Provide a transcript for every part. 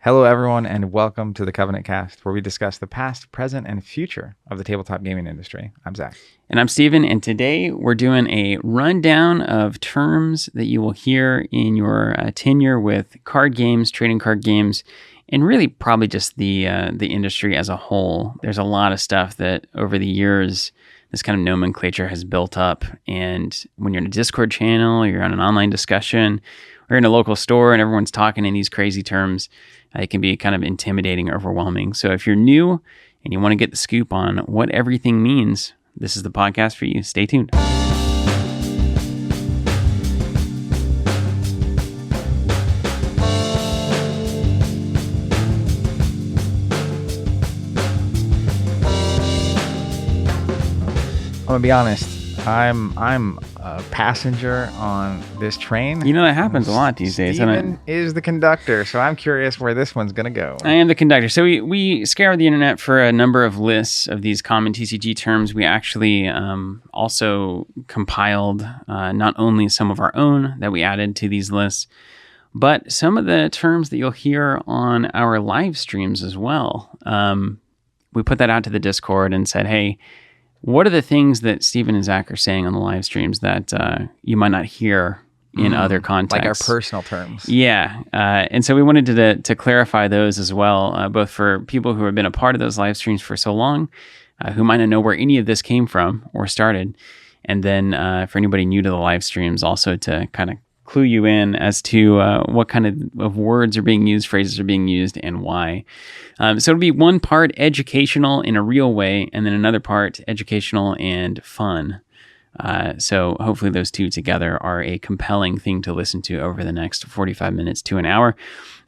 Hello, everyone, and welcome to the Covenant Cast, where we discuss the past, present, and future of the tabletop gaming industry. I'm Zach. And I'm Steven, and today we're doing a rundown of terms that you will hear in your tenure with card games, trading card games, and really probably just the industry as a whole. There's a lot of stuff that over the years, this kind of nomenclature has built up. And when you're in a Discord channel, you're on an online discussion, or in a local store and everyone's talking in these crazy terms, it can be kind of intimidating or overwhelming. So if you're new and you want to get the scoop on what everything means, this is the podcast for you. Stay tuned. I'm gonna be honest. I'm a passenger on this train. You know, that happens a lot these days. Steven is the conductor, so I'm curious where this one's gonna go. I am the conductor. So we scoured the internet for a number of lists of these common TCG terms. We actually also compiled not only some of our own that we added to these lists, but some of the terms that you'll hear on our live streams as well. We put that out to the Discord and said, hey, what are the things that Steven and Zach are saying on the live streams that you might not hear in other contexts? Like our personal terms. Yeah. And so we wanted to clarify those as well, both for people who have been a part of those live streams for so long, who might not know where any of this came from or started. And then for anybody new to the live streams, also to kind of clue you in as to what kind of words are being used, phrases are being used, and why. So it'll be one part educational in a real way, and then another part educational and fun. So hopefully those two together are a compelling thing to listen to over the next 45 minutes to an hour.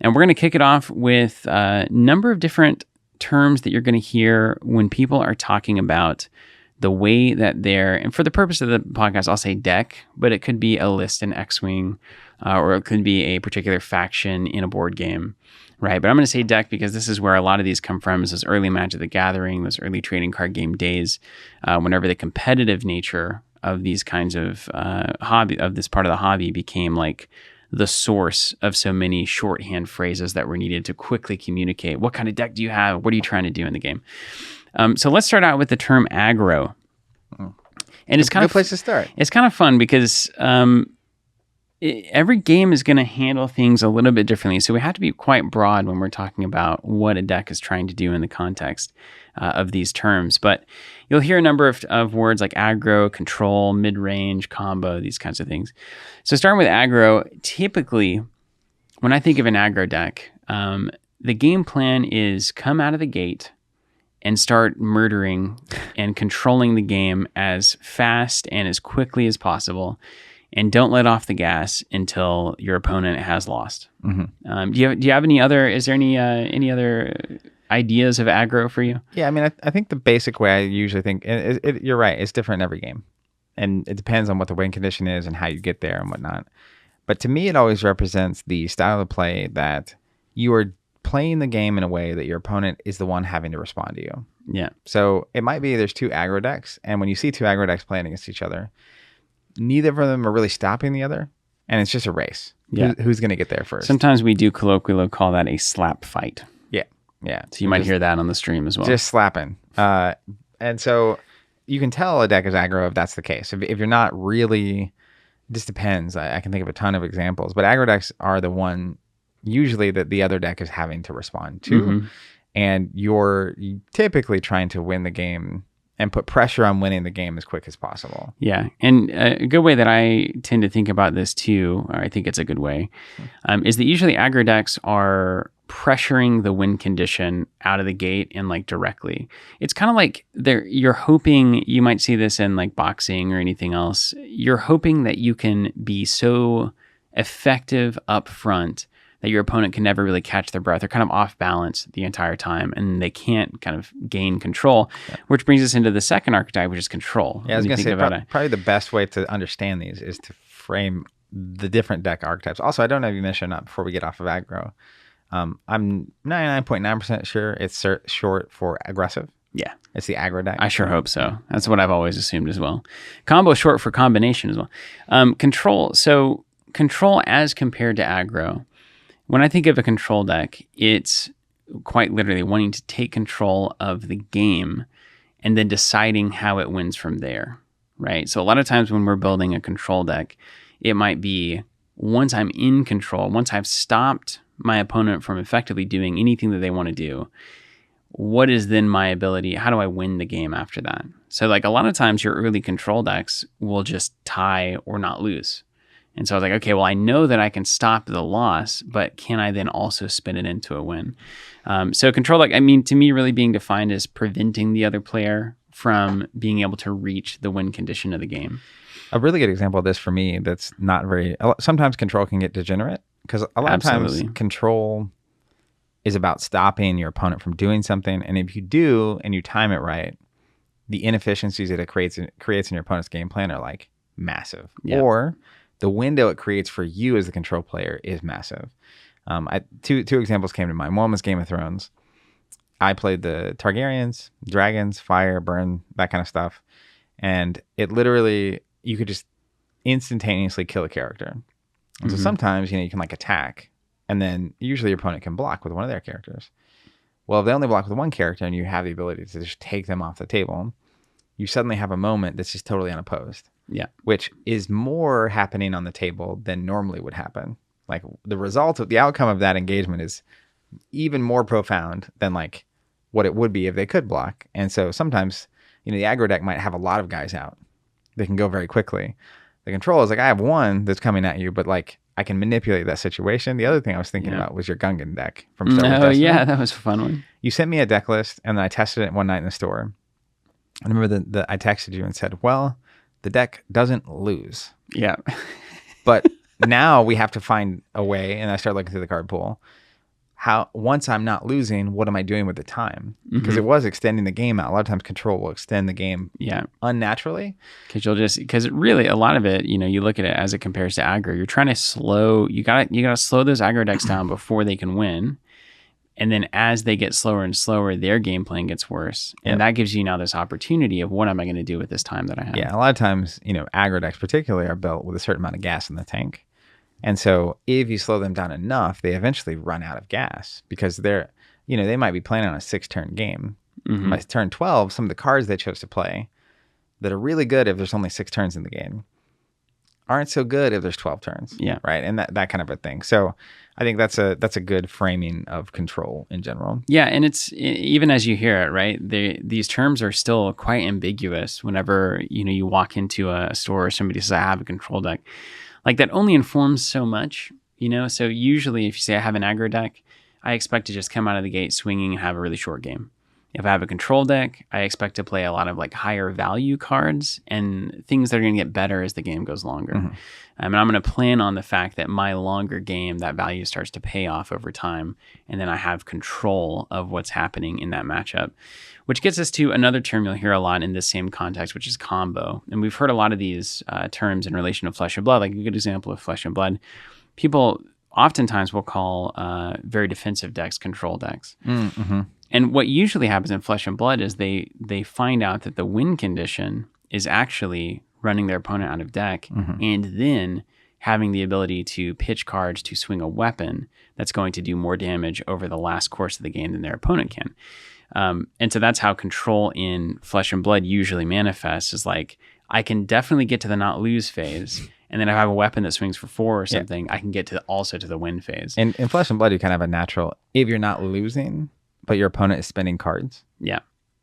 And we're going to kick it off with a number of different terms that you're going to hear when people are talking about the way that they're, and for the purpose of the podcast, I'll say deck, but it could be a list in X-Wing, or it could be a particular faction in a board game, right? But I'm going to say deck because this is where a lot of these come from, is those early Magic the Gathering, those early trading card game days, whenever the competitive nature of these kinds of this part of the hobby became like the source of so many shorthand phrases that were needed to quickly communicate. What kind of deck do you have? What are you trying to do in the game? So let's start out with the term aggro. And it's kind of a good place to start. It's kind of fun because every game is going to handle things a little bit differently. So we have to be quite broad when we're talking about what a deck is trying to do in the context of these terms. But you'll hear a number of words like aggro, control, mid-range, combo, these kinds of things. So starting with aggro, typically when I think of an aggro deck, the game plan is come out of the gate and start murdering and controlling the game as fast and as quickly as possible, and don't let off the gas until your opponent has lost. Mm-hmm. Do you have any other? Is there any other ideas of aggro for you? Yeah, I mean, I think the basic way I usually think, you're right, it's different in every game, and it depends on what the win condition is and how you get there and whatnot. But to me, it always represents the style of play that you are playing the game in a way that your opponent is the one having to respond to you. Yeah. So it might be there's two aggro decks, and when you see two aggro decks playing against each other, neither of them are really stopping the other, and it's just a race. Yeah. Who's going to get there first? Sometimes we do colloquially call that a slap fight. Yeah. Yeah. So you might hear that on the stream as well. Just slapping. And so you can tell a deck is aggro if that's the case. If you're not really, it just depends. I can think of a ton of examples, but aggro decks are the one usually that the other deck is having to respond to. Mm-hmm. And you're typically trying to win the game and put pressure on winning the game as quick as possible. Yeah. And a good way that I tend to think about this too, or I think it's a good way, is that usually aggro decks are pressuring the win condition out of the gate and like directly. It's kind of like you're hoping, you might see this in like boxing or anything else, you're hoping that you can be so effective up front that your opponent can never really catch their breath. They're kind of off balance the entire time, and they can't kind of gain control, which brings us into the second archetype, which is control. Yeah, I was going to say, probably the best way to understand these is to frame the different deck archetypes. Also, I don't know if you mentioned that before we get off of aggro. I'm 99.9% sure it's short for aggressive. Yeah. It's the aggro deck. I sure hope so. That's what I've always assumed as well. Combo is short for combination as well. Control. So control as compared to aggro When I think of a control deck, it's quite literally wanting to take control of the game and then deciding how it wins from there, right? So a lot of times when we're building a control deck, it might be once I'm in control, once I've stopped my opponent from effectively doing anything that they want to do, what is then my ability? How do I win the game after that? So like a lot of times your early control decks will just tie or not lose. And so I was like, okay, well, I know that I can stop the loss, but can I then also spin it into a win? So control deck, I mean, to me, really being defined as preventing the other player from being able to reach the win condition of the game. A really good example of this for me that's not very... Sometimes control can get degenerate because a lot of times control is about stopping your opponent from doing something. And if you do and you time it right, the inefficiencies that it creates in your opponent's game plan are like massive. Yeah. Or the window it creates for you as the control player is massive. Two examples came to mind. One was Game of Thrones. I played the Targaryens, dragons, fire, burn, that kind of stuff. And it literally, you could just instantaneously kill a character. And so sometimes, you can like attack, and then usually your opponent can block with one of their characters. Well, if they only block with one character and you have the ability to just take them off the table, you suddenly have a moment that's just totally unopposed. Yeah. Which is more happening on the table than normally would happen. Like the outcome of that engagement is even more profound than like what it would be if they could block. And so sometimes, the aggro deck might have a lot of guys out. They can go very quickly. The control is like, I have one that's coming at you, but like I can manipulate that situation. The other thing I was thinking about was your Gungan deck from Star Wars Destiny. Yeah, that was a fun one. You sent me a deck list, and then I tested it one night in the store. I remember I texted you and said, well, the deck doesn't lose. Yeah. But now we have to find a way, and I start looking through the card pool. Once I'm not losing, what am I doing with the time? Because it was extending the game out. A lot of times control will extend the game unnaturally. Because really a lot of it, you look at it as it compares to aggro. You're trying to you gotta slow those aggro decks down before they can win. And then as they get slower and slower, their game plan gets worse. And that gives you now this opportunity of what am I going to do with this time that I have? Yeah, a lot of times, aggro decks particularly are built with a certain amount of gas in the tank. And so if you slow them down enough, they eventually run out of gas because they might be playing on a 6-turn game. By turn 12, some of the cards they chose to play that are really good if there's only 6 turns in the game aren't so good if there's 12 turns. Yeah. Right. And that kind of a thing. So I think that's a good framing of control in general. Yeah. And it's even as you hear it, right? These terms are still quite ambiguous whenever, you walk into a store or somebody says, I have a control deck. Like that only informs so much, So usually if you say I have an aggro deck, I expect to just come out of the gate swinging and have a really short game. If I have a control deck, I expect to play a lot of like higher value cards and things that are going to get better as the game goes longer. And I'm going to plan on the fact that my longer game, that value starts to pay off over time. And then I have control of what's happening in that matchup, which gets us to another term you'll hear a lot in this same context, which is combo. And we've heard a lot of these terms in relation to Flesh and Blood. Like a good example of Flesh and Blood, people oftentimes will call very defensive decks control decks. And what usually happens in Flesh and Blood is they find out that the win condition is actually running their opponent out of deck and then having the ability to pitch cards to swing a weapon that's going to do more damage over the last course of the game than their opponent can. And so that's how control in Flesh and Blood usually manifests, is like, I can definitely get to the not lose phase. And then if I have a weapon that swings for 4 or something, I can get also to the win phase. In Flesh and Blood, you kind of have a natural, if you're not losing, but your opponent is spending cards,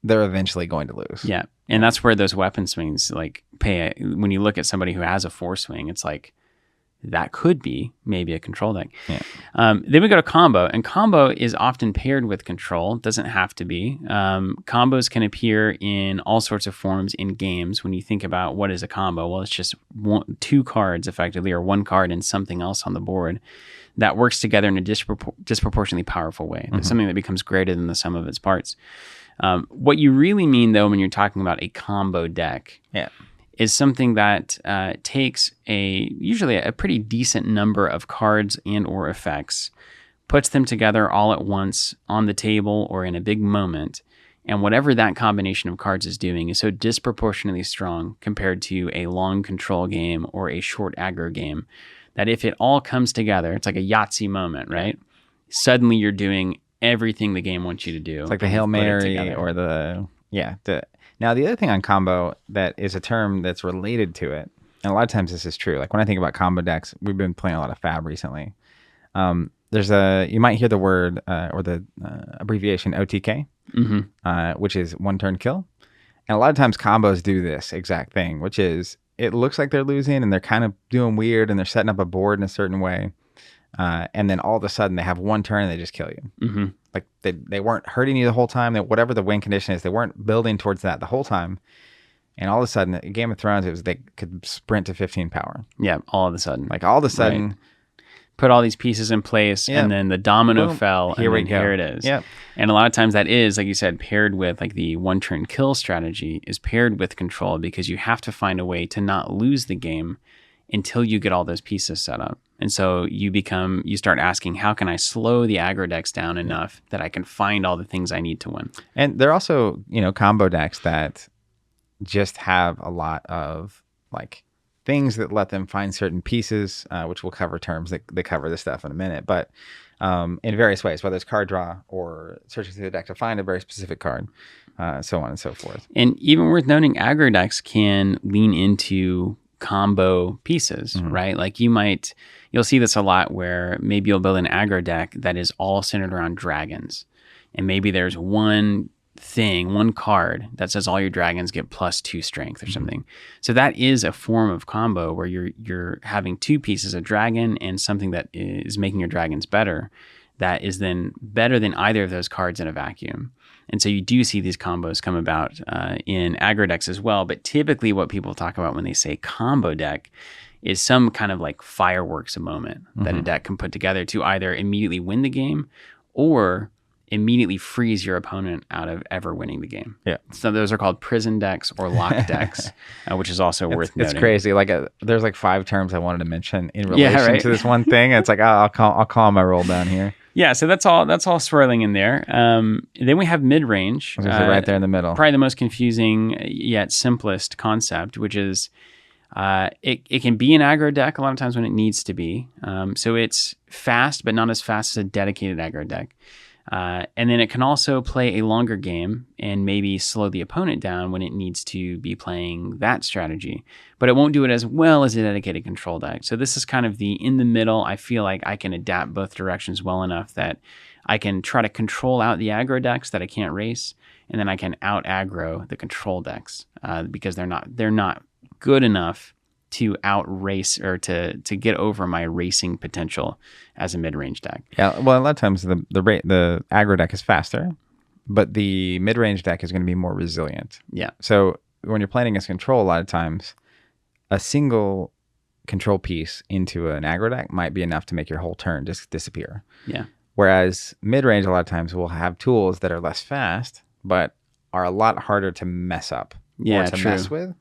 they're eventually going to lose. Yeah. And that's where those weapon swings like pay. When you look at somebody who has a 4 swing, it's like, that could be maybe a control deck. Yeah. Then we go to combo, and combo is often paired with control. It doesn't have to be. Combos can appear in all sorts of forms in games. When you think about what is a combo, well, it's just 2 cards effectively, or 1 card and something else on the board that works together in a disproportionately powerful way. It's something that becomes greater than the sum of its parts. What you really mean, though, when you're talking about a combo deck, is something that takes usually a pretty decent number of cards and or effects, puts them together all at once on the table or in a big moment, and whatever that combination of cards is doing is so disproportionately strong compared to a long control game or a short aggro game that if it all comes together, it's like a Yahtzee moment, right? Suddenly you're doing everything the game wants you to do. It's like the Hail Mary or now the other thing on combo that is a term that's related to it, and a lot of times this is true. Like when I think about combo decks, we've been playing a lot of Fab recently. You might hear the word or the abbreviation OTK, which is one turn kill. And a lot of times combos do this exact thing, which is it looks like they're losing and they're kind of doing weird and they're setting up a board in a certain way. And then all of a sudden they have one turn and they just kill you. Like they weren't hurting you the whole time. Whatever the win condition is, they weren't building towards that the whole time. And all of a sudden, in Game of Thrones, they could sprint to 15 power. Yeah, all of a sudden. Like all of a sudden. Right. Put all these pieces in place, and then the domino fell, and here it is. Yep. And a lot of times that is, like you said, paired with like the one-turn kill strategy is paired with control, because you have to find a way to not lose the game until you get all those pieces set up. And so you start asking, how can I slow the aggro decks down enough that I can find all the things I need to win? And there are also, combo decks that just have a lot of like things that let them find certain pieces, which we'll cover terms that cover this stuff in a minute, but in various ways, whether it's card draw or searching through the deck to find a very specific card, so on and so forth. And even worth noting, aggro decks can lean into combo pieces, right? Like you'll see this a lot where maybe you'll build an aggro deck that is all centered around dragons. And maybe there's one card that says all your dragons get +2 strength or something. So that is a form of combo where you're having two pieces of dragon and something that is making your dragons better, that is then better than either of those cards in a vacuum. And so you do see these combos come about in aggro decks as well. But typically what people talk about when they say combo deck is some kind of like fireworks moment that a deck can put together to either immediately win the game or immediately freeze your opponent out of ever winning the game. Yeah. So those are called prison decks or lock decks, which is also worth noting. It's crazy. Like there's like 5 terms I wanted to mention in relation to this one thing. It's like, I'll call my roll down here. Yeah. So that's all swirling in there. Then we have mid-range. Right there in the middle. Probably the most confusing yet simplest concept, which is it can be an aggro deck a lot of times when it needs to be. So it's fast, but not as fast as a dedicated aggro deck. And then it can also play a longer game and maybe slow the opponent down when it needs to be playing that strategy. But it won't do it as well as a dedicated control deck. So this is kind of the in the middle. I feel like I can adapt both directions well enough that I can try to control out the aggro decks that I can't race, and then I can out aggro the control decks because they're not good enough to outrace or to get over my racing potential as a mid-range deck. Yeah, well, a lot of times the aggro deck is faster, but the mid-range deck is going to be more resilient. Yeah. So when you're playing against control, a lot of times a single control piece into an aggro deck might be enough to make your whole turn just disappear. Yeah. Whereas mid-range, a lot of times will have tools that are less fast, but are a lot harder to mess up or to mess with.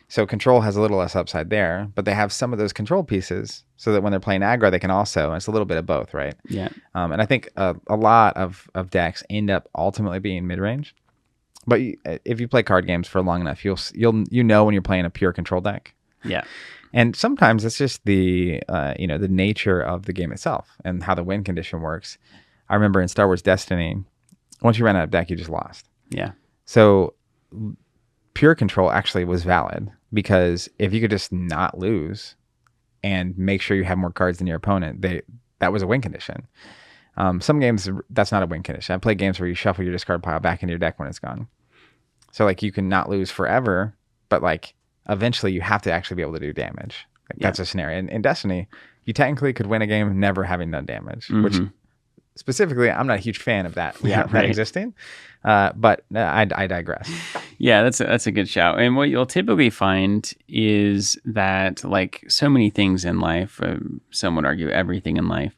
So control has a little less upside there, but they have some of those control pieces so that when they're playing aggro, they can also, it's a little bit of both, right? Yeah. And I think a lot of decks end up ultimately being mid-range. But if you play card games for long enough, you'll when you're playing a pure control deck. Yeah. And sometimes it's just the the nature of the game itself and how the win condition works. I remember in Star Wars Destiny, once you ran out of deck, you just lost. Yeah. So pure control actually was valid, because if you could just not lose and make sure you have more cards than your opponent, that was a win condition. Some games, that's not a win condition. I play games where you shuffle your discard pile back into your deck when it's gone. So like you can not lose forever, but like eventually you have to actually be able to do damage. That's a scenario. And in Destiny, you technically could win a game never having done damage, which specifically, I'm not a huge fan of that existing. But I digress. Yeah, that's a good shout. And what you'll typically find is that, like so many things in life, some would argue everything in life,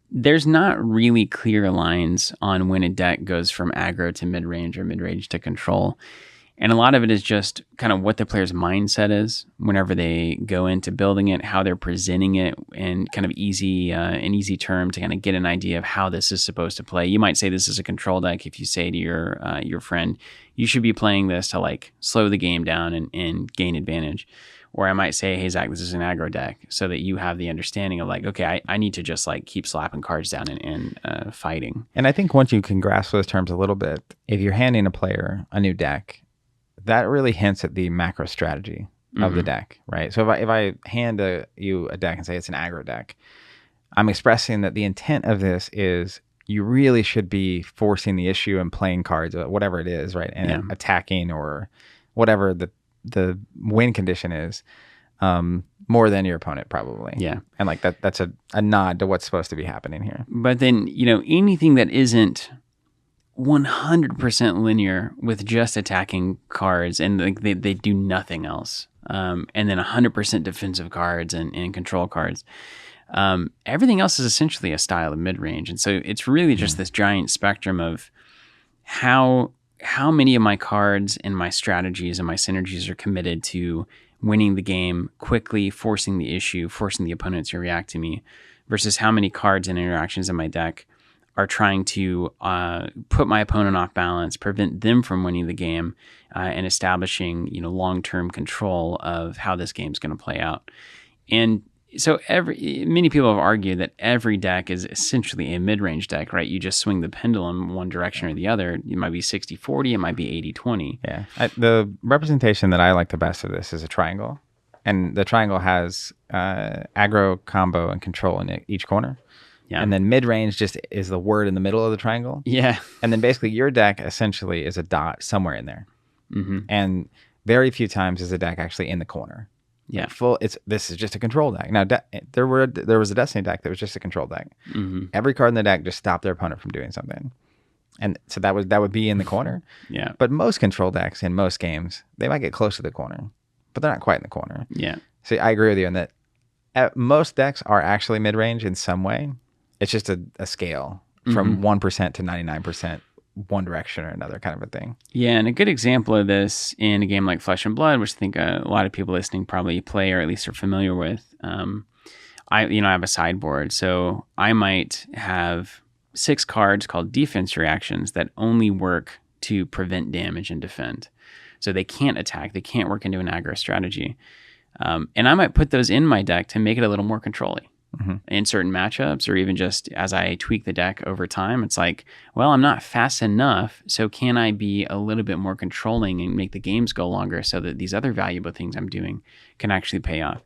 there's not really clear lines on when a deck goes from aggro to mid-range or mid-range to control. And a lot of it is just kind of what the player's mindset is whenever they go into building it, how they're presenting it, and kind of an easy term to kind of get an idea of how this is supposed to play. You might say this is a control deck if you say to your friend, you should be playing this to like slow the game down and gain advantage. Or I might say, hey, Zach, this is an aggro deck, so that you have the understanding of like, okay, I need to just like keep slapping cards down and fighting. And I think once you can grasp those terms a little bit, if you're handing a player a new deck, that really hints at the macro strategy of the deck, right? So if I hand you a deck and say it's an aggro deck, I'm expressing that the intent of this is you really should be forcing the issue and playing cards, whatever it is, right? And attacking or whatever the win condition is, more than your opponent probably. Yeah. And like that's a nod to what's supposed to be happening here. But then, anything that isn't 100% linear with just attacking cards and like they do nothing else. And then 100% defensive cards and control cards. Everything else is essentially a style of mid-range. And so it's really just this giant spectrum of how many of my cards and my strategies and my synergies are committed to winning the game quickly, forcing the issue, forcing the opponent to react to me, versus how many cards and interactions in my deck are trying to put my opponent off balance, prevent them from winning the game, and establishing long-term control of how this game's going to play out. And so many people have argued that every deck is essentially a mid-range deck, right? You just swing the pendulum one direction or the other. It might be 60-40, it might be 80-20. Yeah. The representation that I like the best of this is a triangle. And the triangle has aggro, combo, and control in each corner. Yeah. And then mid-range just is the word in the middle of the triangle. Yeah. And then basically your deck essentially is a dot somewhere in there. Mm-hmm. And very few times is the deck actually in the corner. Yeah. This is just a control deck. Now there was a Destiny deck that was just a control deck. Mm-hmm. Every card in the deck just stopped their opponent from doing something. And so that would be in the corner. Yeah. But most control decks in most games, they might get close to the corner, but they're not quite in the corner. Yeah. So I agree with you in that most decks are actually mid-range in some way. It's just a scale from 1% to 99%, one direction or another kind of a thing. Yeah, and a good example of this in a game like Flesh and Blood, which I think a lot of people listening probably play or at least are familiar with. I have a sideboard, so I might have 6 cards called defense reactions that only work to prevent damage and defend. So they can't attack, they can't work into an aggro strategy. And I might put those in my deck to make it a little more control-y. In certain matchups, or even just as I tweak the deck over time, it's like, well, I'm not fast enough, so can I be a little bit more controlling and make the games go longer so that these other valuable things I'm doing can actually pay off?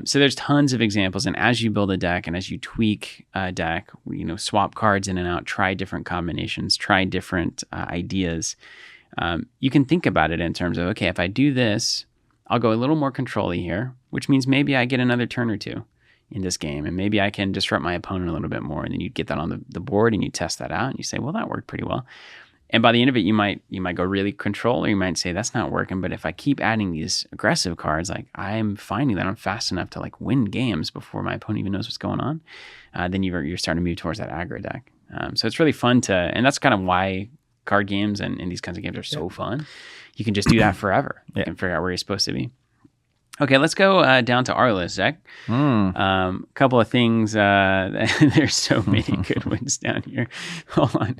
So there's tons of examples, and as you build a deck and as you tweak a deck, swap cards in and out, try different combinations, try different ideas, you can think about it in terms of, okay, if I do this, I'll go a little more control-y here, which means maybe I get another turn or two in this game, and maybe I can disrupt my opponent a little bit more, and then you get that on the board and you test that out and you say, well, that worked pretty well. And by the end of it, you might go really control, or you might say that's not working, but if I keep adding these aggressive cards, like I'm finding that I'm fast enough to like win games before my opponent even knows what's going on, then you're starting to move towards that aggro deck. So it's really fun and that's kind of why card games and these kinds of games are so fun. You can just do that forever. You can figure out where you're supposed to be. Okay, let's go down to our list, Zach. Couple of things. There's so many good ones down here. Hold on.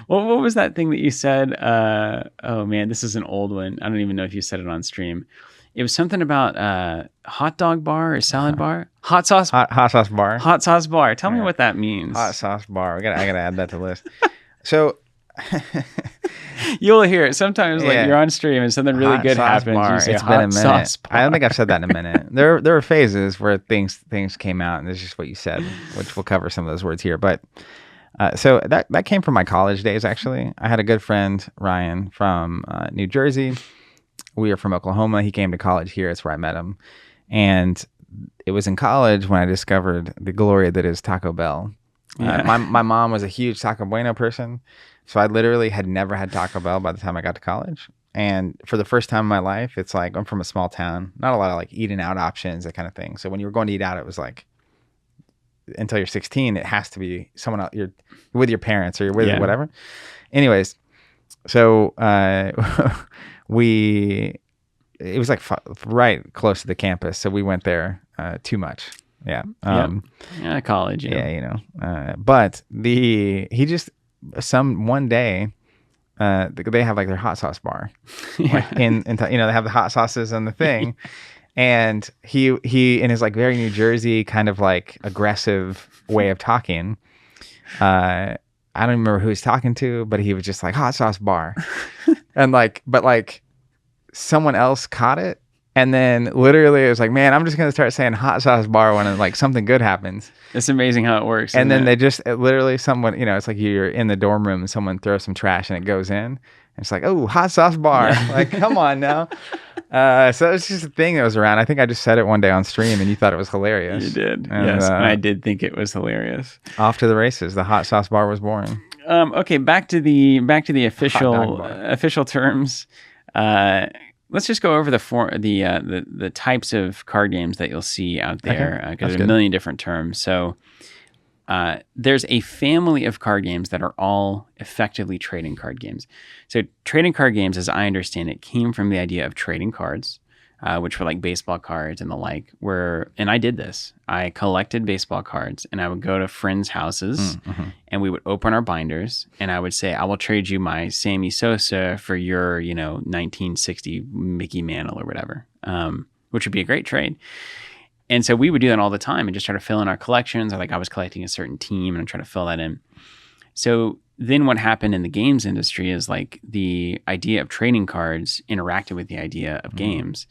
What was that thing that you said? Oh, man, this is an old one. I don't even know if you said it on stream. It was something about hot dog bar or salad bar? Hot sauce sauce bar. Hot sauce bar. Tell me what that means. Hot sauce bar. I gotta add that to the list. So... You'll hear it sometimes, like you're on stream and something really good happens. Bar. You say, it's been a minute. I don't think I've said that in a minute. There were phases where things came out, and it's just what you said, which we'll cover some of those words here. But so that came from my college days. Actually, I had a good friend, Ryan, from New Jersey. We are from Oklahoma. He came to college here. That's where I met him, and it was in college when I discovered the glory that is Taco Bell. My mom was a huge Taco Bueno person. So I literally had never had Taco Bell by the time I got to college. And for the first time in my life, it's like, I'm from a small town, not a lot of like eating out options, that kind of thing. So when you were going to eat out, it was like, until you're 16, it has to be someone else. You're with your parents or you're with whatever. Anyways, so it was like right close to the campus. So we went there too much. Yeah. College. Yeah, but one day they have like their hot sauce bar like they have the hot sauces on the thing. And he in his like very New Jersey kind of like aggressive way of talking, I don't remember who he's talking to, but he was just like hot sauce bar. And like, but like someone else caught it. And then literally it was like, man, I'm just going to start saying hot sauce bar when like something good happens. It's amazing how it works. And then it? they just literally someone, it's like you're in the dorm room and someone throws some trash and it goes in. And it's like, oh, hot sauce bar. Yeah. Like, come on now. So it's just a thing that was around. I think I just said it one day on stream and you thought it was hilarious. You did. And, yes. And I did think it was hilarious. Off to the races. The hot sauce bar was born. Okay. Back to the official terms. Let's just go over the types of card games that you'll see out there, because there's a million different terms. So there's a family of card games that are all effectively trading card games. So trading card games, as I understand it, came from the idea of trading cards, which were like baseball cards and the like. And I did this. I collected baseball cards, and I would go to friends' houses, and we would open our binders, and I would say, I will trade you my Sammy Sosa for your, 1960 Mickey Mantle or whatever, which would be a great trade. And so we would do that all the time and just try to fill in our collections. Or like I was collecting a certain team and I try to fill that in. So then what happened in the games industry is like the idea of trading cards interacted with the idea of games.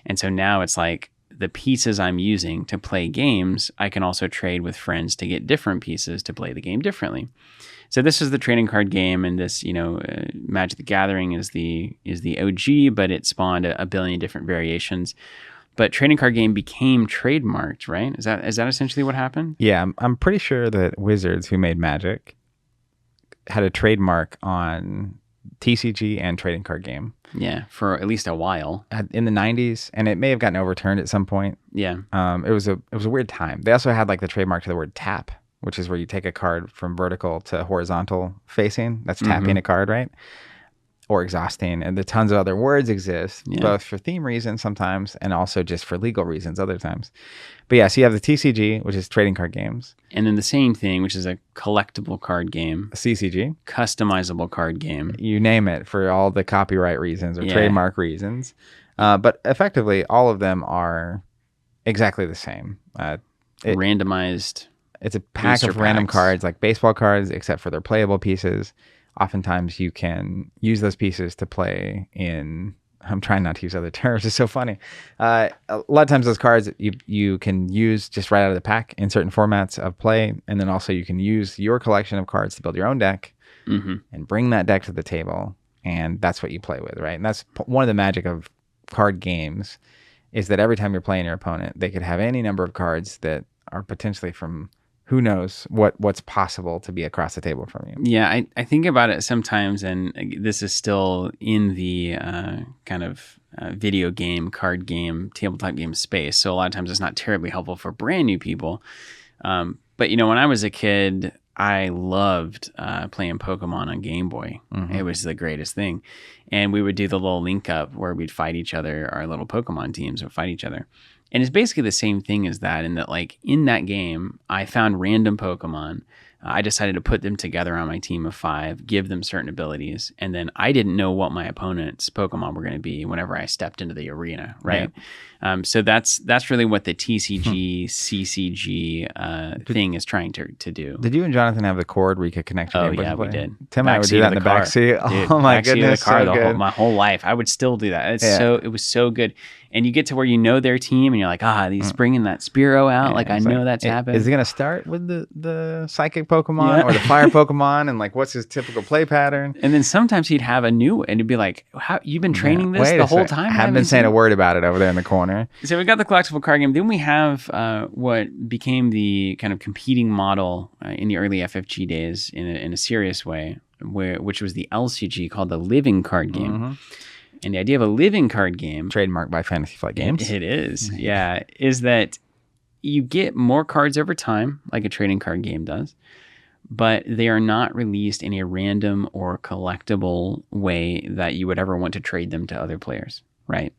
And so now it's like the pieces I'm using to play games, I can also trade with friends to get different pieces to play the game differently. So this is the trading card game, and this, Magic the Gathering is the OG, but it spawned a billion different variations. But trading card game became trademarked, right? Is that essentially what happened? Yeah, I'm pretty sure that Wizards, who made Magic, had a trademark on TCG and trading card game. Yeah, for at least a while in the 90s, and it may have gotten overturned at some point. Yeah, it was a weird time. They also had like the trademark to the word tap, which is where you take a card from vertical to horizontal facing. That's tapping a card, right? Or exhausting, and the tons of other words exist, both for theme reasons sometimes and also just for legal reasons other times. But yeah, so you have the TCG, which is trading card games. And then the same thing, which is a collectible card game. A CCG. Customizable card game. You name it, for all the copyright reasons or trademark reasons. But effectively, all of them are exactly the same. Randomized. It's a pack of random cards, like baseball cards, except for their playable pieces. Oftentimes you can use those pieces to play in, I'm trying not to use other terms, it's so funny. A lot of times those cards you can use just right out of the pack in certain formats of play, and then also you can use your collection of cards to build your own deck and bring that deck to the table, and that's what you play with, right? And that's one of the magic of card games, is that every time you're playing your opponent, they could have any number of cards that are potentially from who knows what's possible to be across the table from you. Yeah, I think about it sometimes, and this is still in the kind of video game, card game, tabletop game space. So a lot of times it's not terribly helpful for brand new people. But, when I was a kid, I loved playing Pokemon on Game Boy. It was the greatest thing. And we would do the little link up where we'd fight each other. Our little Pokemon teams would fight each other. And it's basically the same thing as that, in that, like, in that game, I found random Pokemon. I decided to put them together on my team of 5, give them certain abilities, and then I didn't know what my opponent's Pokemon were going to be whenever I stepped into the arena, right? Yeah. So that's really what the TCG, CCG thing is trying to do. Did you and Jonathan have the cord where you could connect your Game Boy? Yeah, we did. Tim and I would do that in the back seat. Oh my goodness, the car, so good. My whole life. I would still do that. It was so good. And you get to where you know their team, and you're like, he's bringing that Spearow out. Like, I know that's happening. Is he going to start with the psychic Pokemon or the fire Pokemon? And like, what's his typical play pattern? And then sometimes he'd have a new one, and it'd be like, "How you've been training this the whole time?" I haven't been saying a word about it over there in the corner. So we got the collectible card game. Then we have what became the kind of competing model in the early FFG days in a serious way, which was the LCG, called the living card game. And the idea of a living card game, trademarked by Fantasy Flight Games, it is, is that you get more cards over time, like a trading card game does, but they are not released in a random or collectible way that you would ever want to trade them to other players, right?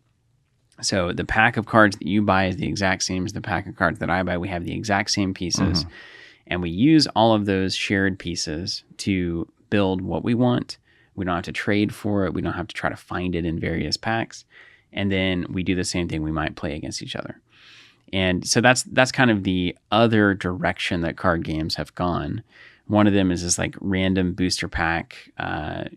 So the pack of cards that you buy is the exact same as the pack of cards that I buy. We have the exact same pieces, and we use all of those shared pieces to build what we want. We don't have to trade for it. We don't have to try to find it in various packs. and then we do the same thing. We might play against each other. And so that's kind of the other direction that card games have gone. One of them is this like random booster pack.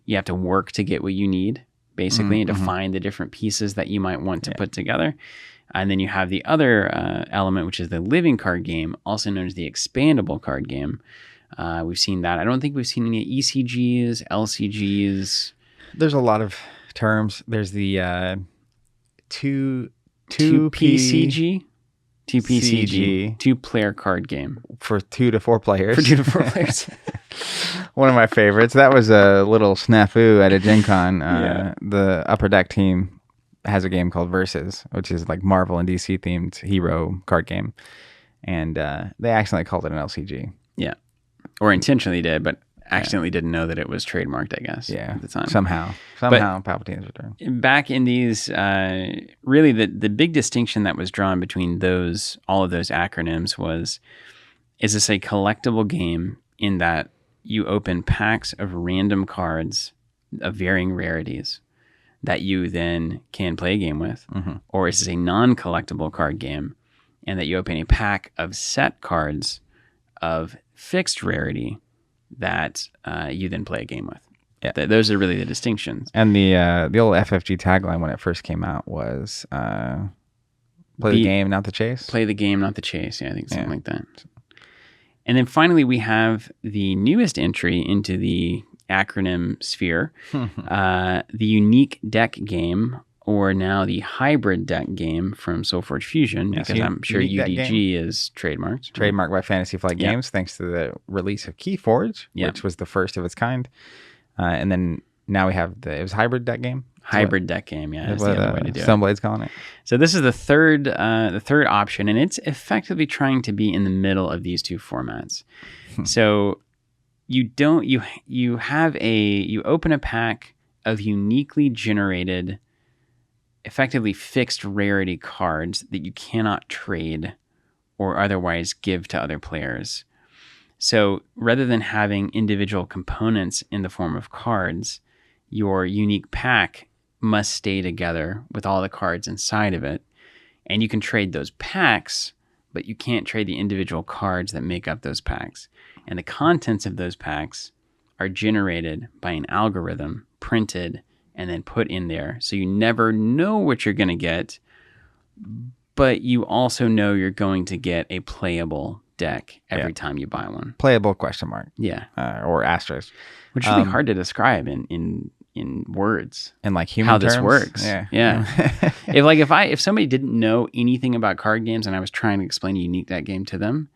You have to work to get what you need, basically, and to find the different pieces that you might want to put together. And then you have the other element, which is the living card game, also known as the expandable card game. We've seen that. I don't think we've seen any ECGs, LCGs. There's a lot of terms. There's the two PCG. CG. 2-player card game. For 2 to 4 players. For 2 to 4 players. One of my favorites. That was a little snafu at a Gen Con. The Upper Deck team has a game called Versus, which is like Marvel and DC themed hero card game. And they accidentally called it an LCG. Yeah. Or intentionally did, but accidentally didn't know that it was trademarked, I guess, at the time. Somehow Palpatine's return. Back in these, really the big distinction that was drawn between all of those acronyms is this a collectible game in that you open packs of random cards of varying rarities that you then can play a game with, or is this a non-collectible card game and that you open a pack of set cards of fixed rarity that you then play a game with. Yeah. Those are really the distinctions. And the old FFG tagline when it first came out was play the game, not the chase. Play the game, not the chase. Yeah, I think something like that. And then finally, we have the newest entry into the acronym sphere, the unique deck game, or now the hybrid deck game from SoulForge Fusion, because I'm sure UDG is trademarked. Trademarked by Fantasy Flight Games, thanks to the release of Keyforge, which was the first of its kind. And then now we have it was hybrid deck game. Hybrid deck game, that's the other way to do it. Stoneblade's calling it. So this is the third option, and it's effectively trying to be in the middle of these two formats. So you open a pack of uniquely generated, effectively fixed rarity cards that you cannot trade or otherwise give to other players. So rather than having individual components in the form of cards, your unique pack must stay together with all the cards inside of it. And you can trade those packs, but you can't trade the individual cards that make up those packs. And the contents of those packs are generated by an algorithm, printed, and then put in there. So you never know what you're going to get, but you also know you're going to get a playable deck every time you buy one. Playable question mark. Yeah. Or asterisk. Which is really hard to describe in words. And like human how terms. This works. Yeah. If somebody didn't know anything about card games and I was trying to explain a unique deck game to them,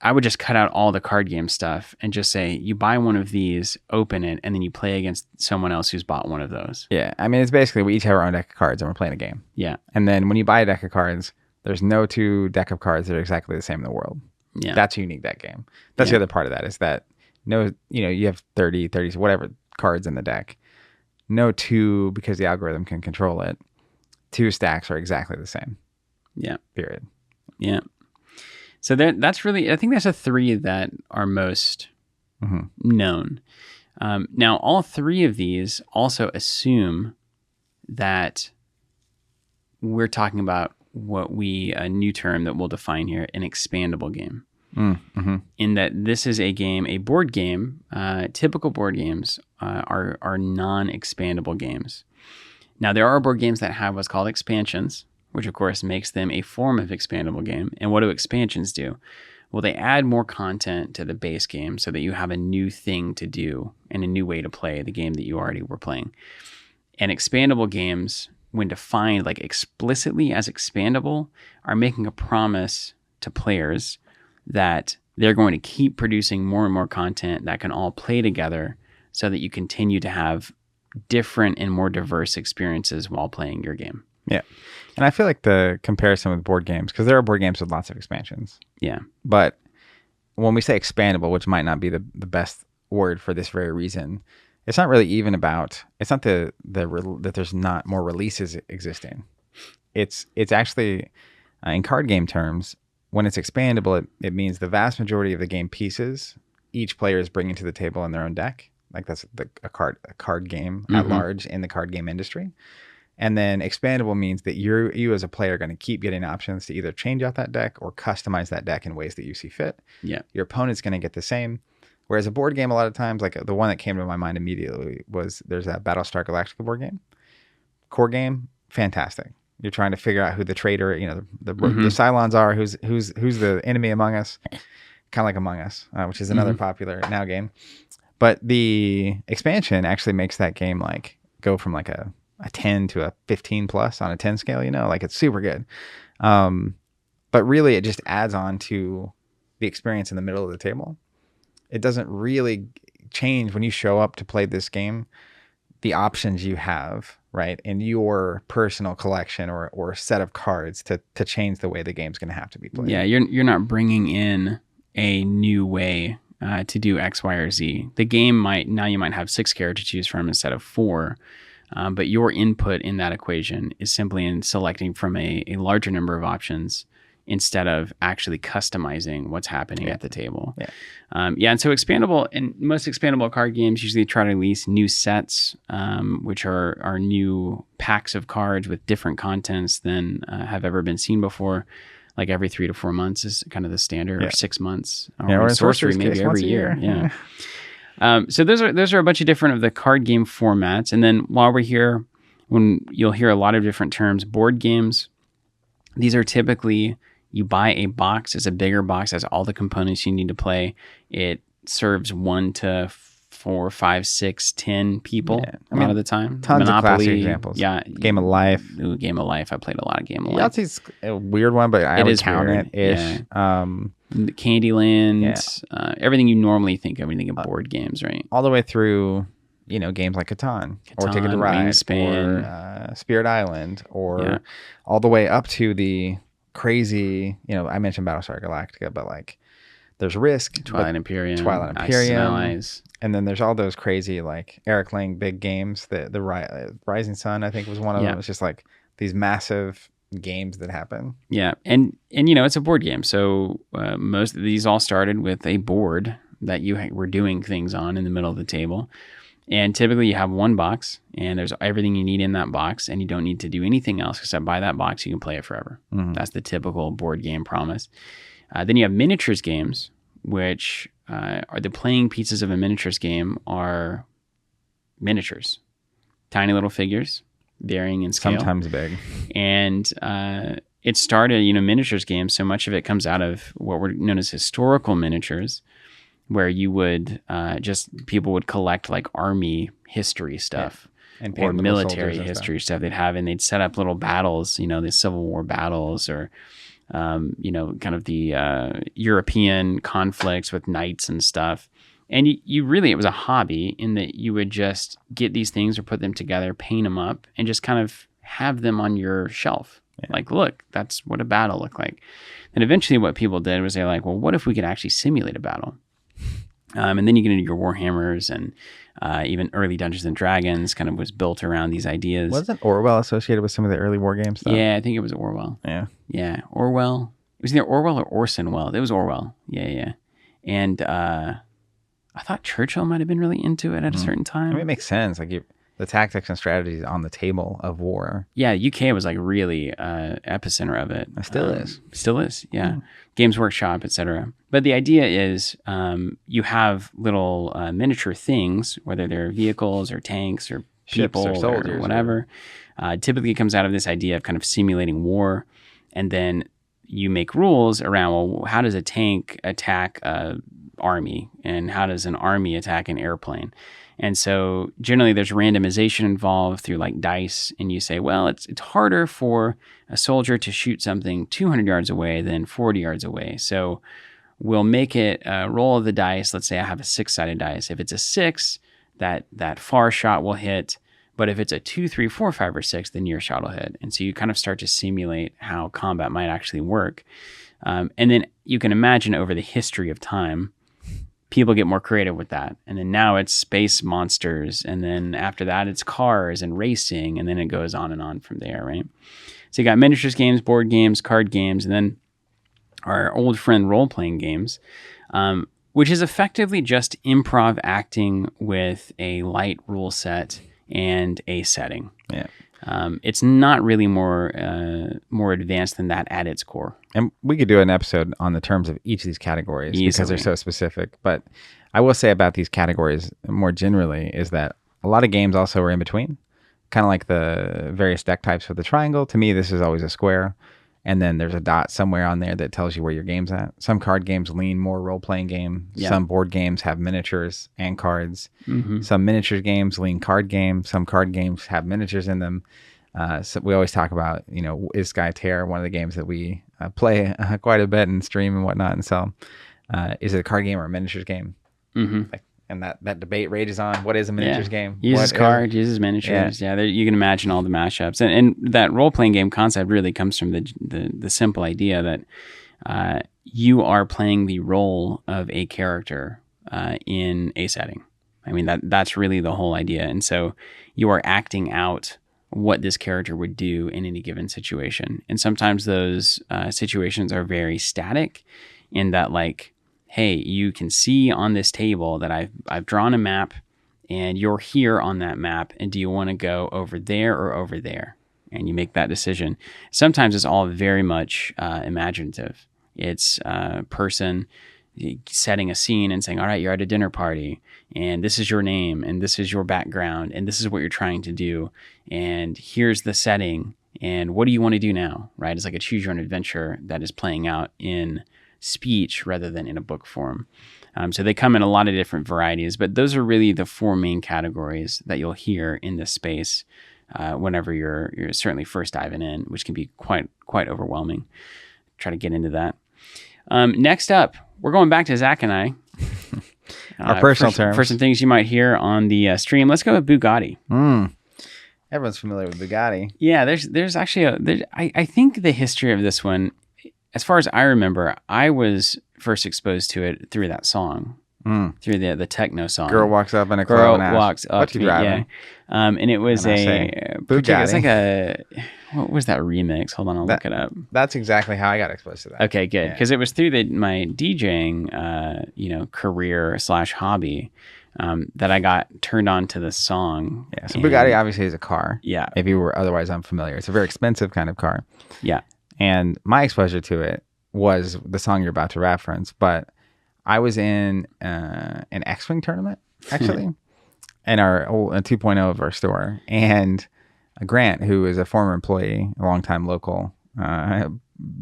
I would just cut out all the card game stuff and just say, you buy one of these, open it, and then you play against someone else who's bought one of those. Yeah. I mean, it's basically we each have our own deck of cards and we're playing a game. Yeah. And then when you buy a deck of cards, there's no two deck of cards that are exactly the same in the world. Yeah. That's a unique deck game. That's the other part of that is that you have 30, whatever cards in the deck. No two, because the algorithm can control it, 2 stacks are exactly the same. Yeah. Period. Yeah. So that's really, I think that's the 3 that are most known. Now, all 3 of these also assume that we're talking about a new term that we'll define here, an expandable game. In that this is a board game. Typical board games are non-expandable games. Now, there are board games that have what's called expansions, which of course makes them a form of expandable game. And what do expansions do? Well, they add more content to the base game so that you have a new thing to do and a new way to play the game that you already were playing. And expandable games, when defined like explicitly as expandable, are making a promise to players that they're going to keep producing more and more content that can all play together so that you continue to have different and more diverse experiences while playing your game. Yeah. And I feel like the comparison with board games, because there are board games with lots of expansions. Yeah. But when we say expandable, which might not be the best word for this very reason, it's not really even about, it's not that there's not more releases existing. It's actually, in card game terms, when it's expandable, it means the vast majority of the game pieces each player is bringing to the table in their own deck. Like that's a card game at large in the card game industry. And then expandable means that you as a player are going to keep getting options to either change out that deck or customize that deck in ways that you see fit. Yeah. Your opponent's going to get the same. Whereas a board game, a lot of times, like the one that came to my mind immediately was there's that Battlestar Galactica board game. Core game, fantastic. You're trying to figure out who the traitor, the Cylons are, who's the enemy among us, kind of like Among Us, which is another popular now game. But the expansion actually makes that game like go from like a 10 to a 15 plus on a 10 scale, like it's super good. But really it just adds on to the experience in the middle of the table. It doesn't really change when you show up to play this game, the options you have, right, in your personal collection or set of cards to change the way the game's going to have to be played. Yeah, you're not bringing in a new way to do X, Y, or Z. The game you might have 6 characters to choose from instead of 4, but your input in that equation is simply in selecting from a larger number of options instead of actually customizing what's happening at the table. And so most expandable card games usually try to release new sets, which are new packs of cards with different contents than have ever been seen before. Like every 3 to 4 months is kind of the standard, or 6 months, or in sorcery maybe every year. So those are a bunch of different of the card game formats. And then while we're here, when you'll hear a lot of different terms, board games, these are typically, you buy a box. It's a bigger box, has all the components you need to play. It serves 1 to 4, 5, 6, 10 people a lot of the time. Tons Monopoly, of classic examples. Yeah. Game of Life. Ooh, Game of Life. I played a lot of Game of Life. Yahtzee's a weird one, but I would count it ish. Yeah. Candyland, everything you normally think of when you think of board games, right? All the way through, games like Catan or Ticket to Ride or Spirit Island, or all the way up to the crazy, I mentioned Battlestar Galactica, but like there's Risk, Twilight Imperium, and then there's all those crazy like Eric Lang big games. The Rising Sun, I think, was one of them. It's just like these massive games that happen. Yeah, and it's a board game, so most of these all started with a board that you were doing things on in the middle of the table. And typically you have one box and there's everything you need in that box, and you don't need to do anything else except buy that box. You can play it forever. That's the typical board game promise. Then you have miniatures games, which are the playing pieces of a miniatures game are miniatures, tiny little figures, varying in scale. Sometimes big. And it started, miniatures games. So much of it comes out of what were known as historical miniatures, where you would people would collect like army history stuff and or military history stuff they'd have, and they'd set up little battles, the Civil War battles, or kind of the European conflicts with knights and stuff. And you really, it was a hobby in that you would just get these things or put them together, paint them up, and just kind of have them on your shelf. Like, look, that's what a battle looked like. And eventually what people did was they're like, well, what if we could actually simulate a battle? And then you get into your Warhammers, and even early Dungeons and Dragons kind of was built around these ideas. Wasn't Orwell associated with some of the early war game stuff? Yeah, I think it was Orwell. Yeah, Orwell. It was either Orwell or Orson Welles. It was Orwell. Yeah. And I thought Churchill might have been really into it at a certain time. I mean, it makes sense. Like the tactics and strategies on the table of war. Yeah, UK was like really epicenter of it. It still is. Still is, yeah. Games Workshop, etc. But the idea is you have little miniature things, whether they're vehicles or tanks or people ships or soldiers or whatever. Typically it comes out of this idea of kind of simulating war, and then you make rules around, well, how does a tank attack a army, and how does an army attack an airplane? And so generally there's randomization involved through like dice, and you say, well, it's harder for a soldier to shoot something 200 yards away than 40 yards away. So we'll make it a roll of the dice. Let's say I have a 6-sided dice. If it's a 6, that far shot will hit. But if it's a 2, 3, 4, 5, or 6, the near shot will hit. And so you kind of start to simulate how combat might actually work. And then you can imagine over the history of time, people get more creative with that. And then now it's space monsters. And then after that, it's cars and racing. And then it goes on and on from there, right? So you got miniatures games, board games, card games, and then our old friend role-playing games, which is effectively just improv acting with a light rule set and a setting. Yeah. It's not really more advanced than that at its core. And we could do an episode on the terms of each of these categories because they're so specific. But I will say about these categories more generally is that a lot of games also are in between, kind of like the various deck types for the triangle. To me, this is always a square. And then there's a dot somewhere on there that tells you where your game's at. Some card games lean more role-playing game. Yeah. Some board games have miniatures and cards. Mm-hmm. Some miniatures games lean card game. Some card games have miniatures in them. So we always talk about, is Skytear one of the games that we play quite a bit and stream and whatnot. And so is it a card game or a miniatures game? Mm-hmm. And that debate rages on. What is a miniatures game? Uses cards, uses miniatures. Yeah, you can imagine all the mashups. And that role-playing game concept really comes from the simple idea that you are playing the role of a character in a setting. I mean, that's really the whole idea. And so you are acting out what this character would do in any given situation. And sometimes those situations are very static in that, like, hey, you can see on this table that I've drawn a map and you're here on that map. And do you want to go over there or over there? And you make that decision. Sometimes it's all very much imaginative. It's a person setting a scene and saying, all right, you're at a dinner party and this is your name and this is your background and this is what you're trying to do. And here's the setting. And what do you want to do now? Right? It's like a choose your own adventure that is playing out in speech rather than in a book form. So they come in a lot of different varieties, but those are really the four main categories that you'll hear in this space whenever you're certainly first diving in, which can be quite overwhelming. Try to get into that. Next up, we're going back to Zach and I. Our personal terms. For some things you might hear on the stream. Let's go with bugatti. Everyone's familiar with bugatti. Yeah, there's actually I think the history of this one, as far as I remember, I was first exposed to it through that song, through the techno song. Girl walks up in a club and asks, walks up what you driving? Yeah. And it was Bugatti. It's like what was that remix? Hold on, I'll look it up. That's exactly how I got exposed to that. Okay, good. Because it was through my DJing, career / hobby that I got turned on to this song. Yeah, so Bugatti obviously is a car. Yeah. If you were otherwise unfamiliar. It's a very expensive kind of car. Yeah. And my exposure to it was the song you're about to reference, but I was in an X-Wing tournament, actually, in our 2.0 of our store. And Grant, who is a former employee, a longtime local, a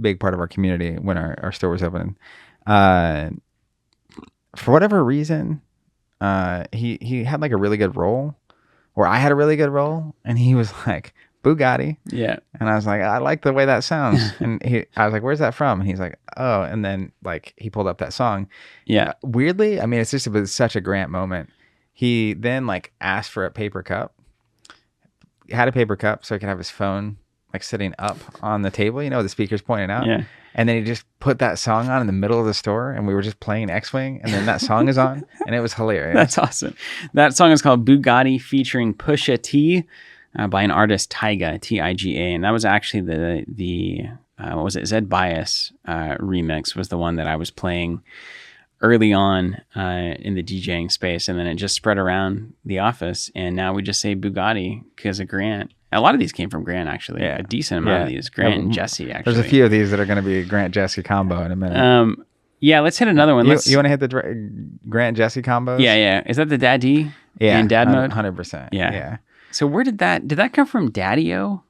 big part of our community when our store was open, for whatever reason, he had like a really good role, or I had a really good role, and he was like, Bugatti. Yeah. And I was like, I like the way that sounds. And I was like, where's that from? And he's like, oh. And then like he pulled up that song. Yeah. Weirdly, I mean, it was such a Grant moment. He then like asked for a paper cup. He had a paper cup so he could have his phone like sitting up on the table, the speakers pointing out. Yeah. And then he just put that song on in the middle of the store and we were just playing X-Wing and then that song is on and it was hilarious. That's awesome. That song is called Bugatti featuring Pusha T. By an artist Tyga, Tiga, and that was actually the what was it? Zed Bias remix was the one that I was playing early on in the DJing space, and then it just spread around the office, and now we just say Bugatti because of Grant. A lot of these came from Grant, actually. Yeah. A decent amount of these. Grant and Jesse, actually. There's a few of these that are going to be Grant Jesse combo in a minute. Yeah, let's hit another one. You want to hit the Grant Jesse combos? Yeah. Is that the Dad D? Yeah, in Dad mode. 100%. Yeah. So where did that come from? Daddy-O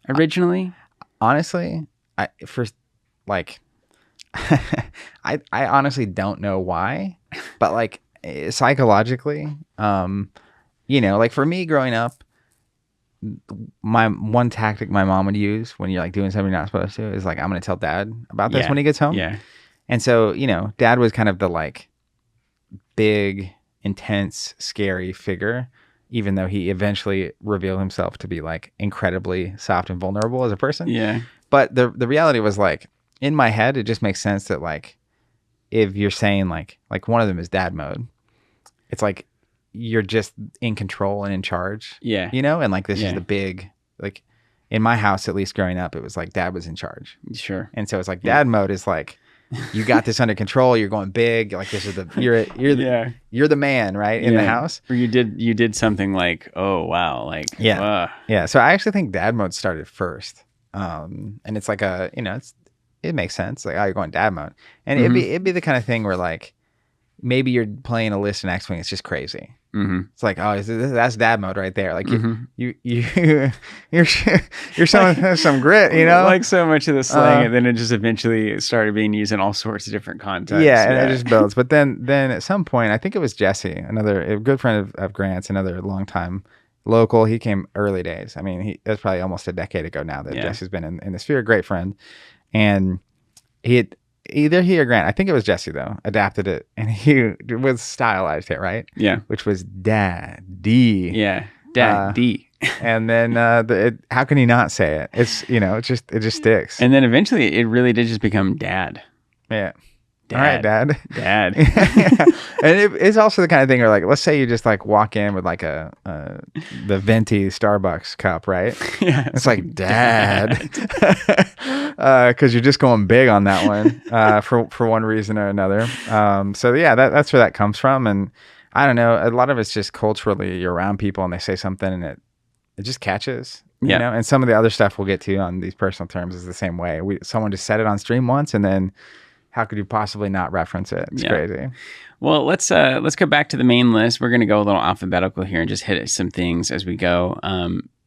originally? Honestly, I honestly don't know why, but like psychologically, like for me growing up, my one tactic my mom would use when you're like doing something you're not supposed to is like, I'm going to tell Dad about this when he gets home. Yeah. And so, Dad was kind of the like big, intense, scary figure, even though he eventually revealed himself to be like incredibly soft and vulnerable as a person. Yeah. But the reality was like in my head, it just makes sense that like if you're saying like one of them is dad mode, it's like you're just in control and in charge. Yeah. And like this is the big, like in my house, at least growing up, it was like dad was in charge. Sure. And so it's like dad mode is like you got this under control. You're going big. Like this is you're the man, right, in the house. Or you did something like, oh wow, like yeah. So I actually think dad mode started first, and it's like it makes sense. Like, oh, you're going dad mode, and it'd be the kind of thing where like maybe you're playing a list in X-Wing. It's just crazy. It's like, oh, that's dad mode right there. Like you're showing some grit, like so much of the slang, and then it just eventually started being used in all sorts of different contexts. Yeah, and it just builds. But then at some point, I think it was Jesse, a good friend of Grant's, another longtime local. He came early days. I mean, that's probably almost a decade ago now that Jesse's been in the sphere. Great friend, and either he or Grant, I think it was Jesse though, adapted it, and he was stylized it, right? Yeah. Which was Daddy. Yeah. Daddy. And then how can he not say it? It's it just sticks. And then eventually it really did just become Dad. Yeah. Dad. All right, Dad. And it's also the kind of thing where, like, let's say you just like walk in with like the venti Starbucks cup, right? Yeah, it's like Dad, because you're just going big on that one for one reason or another. So yeah, that's where that comes from, and I don't know. A lot of it's just culturally, you're around people and they say something and it just catches. You know, and some of the other stuff we'll get to on these personal terms is the same way. Someone just said it on stream once, and then how could you possibly not reference it? It's crazy. Well, let's go back to the main list. We're going to go a little alphabetical here and just hit some things as we go.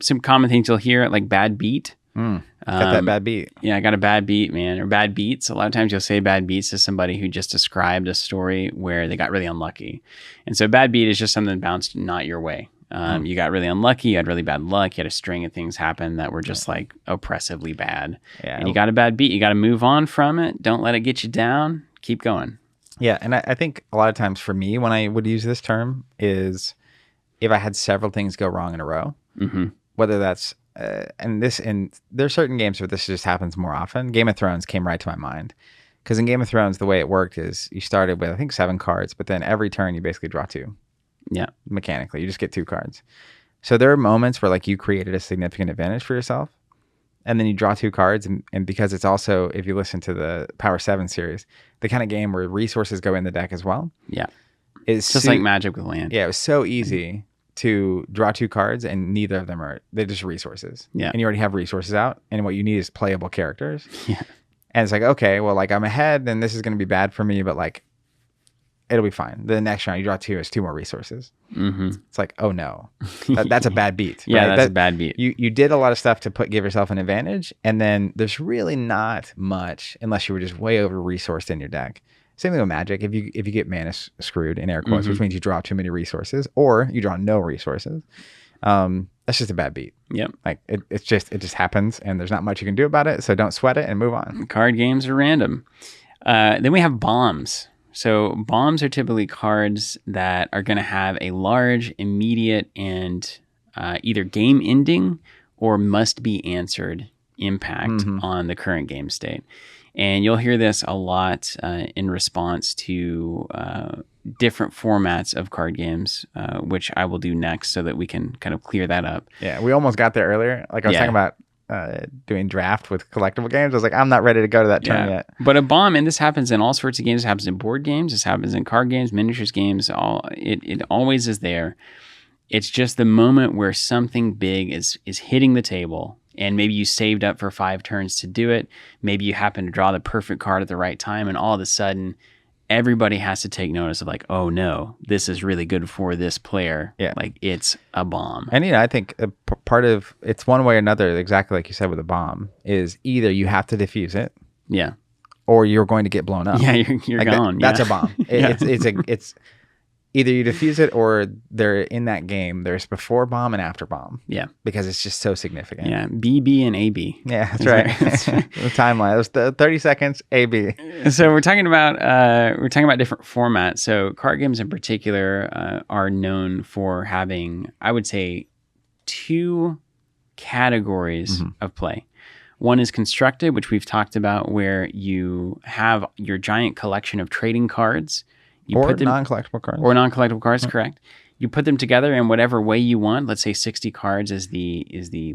Some common things you'll hear, like bad beat. Got that bad beat. Yeah, I got a bad beat, man, or bad beats. A lot of times you'll say bad beats to somebody who just described a story where they got really unlucky. And so bad beat is just something bounced not your way. You got really unlucky. You had really bad luck. You had a string of things happen that were just like oppressively bad. Yeah. And you got a bad beat. You got to move on from it. Don't let it get you down. Keep going. Yeah. And I think a lot of times for me, when I would use this term is if I had several things go wrong in a row, whether that's, and there's certain games where this just happens more often. Game of Thrones came right to my mind. Because in Game of Thrones, the way it worked is you started with, I think, 7 cards, but then every turn you basically draw 2. Yeah. Mechanically, you just get 2 cards. So there are moments where like you created a significant advantage for yourself, and then you draw 2 cards, and because it's also, if you listen to the Power 7 series, the kind of game where resources go in the deck as well. Yeah. It's just like Magic with land. Yeah, it was so easy to draw 2 cards, and neither of them they're just resources. Yeah. And you already have resources out, and what you need is playable characters. Yeah. And it's like, okay, well, like I'm ahead, and this is going to be bad for me, but like it'll be fine. The next round you draw 2 is 2 more resources. It's like, oh no, that's a bad beat. Yeah, right? That's a bad beat. You did a lot of stuff to give yourself an advantage, and then there's really not much unless you were just way over resourced in your deck. Same thing with Magic. If you get mana screwed in air quotes, which means you draw too many resources, or you draw no resources, that's just a bad beat. Yep. Like it just happens, and there's not much you can do about it. So don't sweat it and move on. Card games are random. Then we have bombs. So bombs are typically cards that are going to have a large, immediate, and either game-ending or must-be-answered impact on the current game state. And you'll hear this a lot in response to different formats of card games, which I will do next so that we can kind of clear that up. Yeah, we almost got there earlier. Like I was talking about doing draft with collectible games. I was like, I'm not ready to go to that turn yet. But a bomb, and this happens in all sorts of games. It happens in board games. This happens in card games, miniatures games. It always is there. It's just the moment where something big is hitting the table, and maybe you saved up for 5 turns to do it. Maybe you happen to draw the perfect card at the right time, and all of a sudden, everybody has to take notice of like, oh no, this is really good for this player. Yeah. Like it's a bomb. And I think part of it's one way or another, exactly like you said with a bomb, is either you have to defuse it. Yeah. Or you're going to get blown up. Yeah, you're like gone. That's a bomb. It's either you defuse it or they're in that game. There's before bomb and after bomb. Yeah. Because it's just so significant. Yeah. BB and AB. Yeah, that's right. The timeline. It was 30 seconds, AB. So we're talking about different formats. So card games in particular are known for having, I would say, 2 categories of play. One is constructed, which we've talked about, where you have your giant collection of trading cards. Non-collectible cards. Or non-collectible cards, correct. You put them together in whatever way you want. Let's say 60 cards is the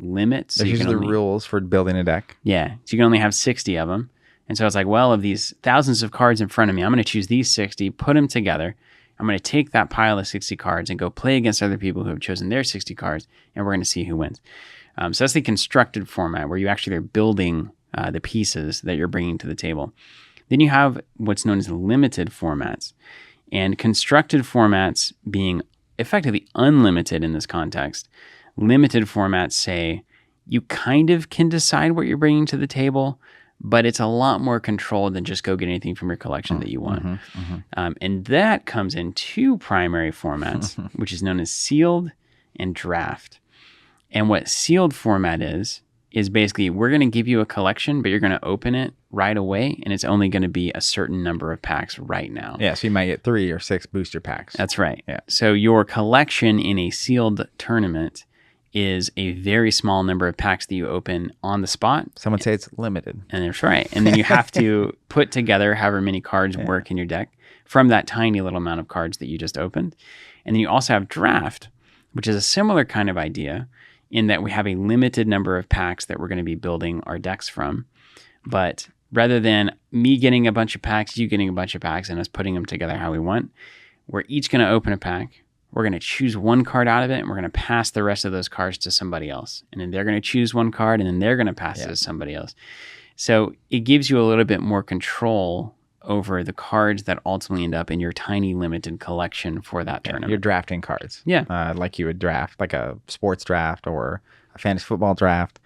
limit. So There's usually rules for building a deck. Yeah. So you can only have 60 of them. And so it's like, well, of these thousands of cards in front of me, I'm going to choose these 60, put them together. I'm going to take that pile of 60 cards and go play against other people who have chosen their 60 cards, and we're going to see who wins. So that's the constructed format where you actually are building the pieces that you're bringing to the table. Then you have what's known as limited formats. And constructed formats being effectively unlimited in this context. Limited formats say you kind of can decide what you're bringing to the table, but it's a lot more controlled than just go get anything from your collection that you want. And that comes in two primary formats, which is known as sealed and draft. And what sealed format is basically we're going to give you a collection, but you're going to open it right away, and it's only going to be a certain number of packs right now. Yeah, so you might get 3 or 6 booster packs. That's right. Yeah. So your collection in a sealed tournament is a very small number of packs that you open on the spot. Some would say it's limited. And that's right. And then you have to put together however many cards work in your deck from that tiny little amount of cards that you just opened. And then you also have draft, which is a similar kind of idea in that we have a limited number of packs that we're going to be building our decks from. But rather than me getting a bunch of packs, you getting a bunch of packs, and us putting them together how we want, we're each going to open a pack. We're going to choose one card out of it, and we're going to pass the rest of those cards to somebody else. And then they're going to choose one card, and then they're going to pass it to somebody else. So it gives you a little bit more control over the cards that ultimately end up in your tiny limited collection for that tournament. You're drafting cards. Yeah. Like you would draft, like a sports draft or a fantasy football draft.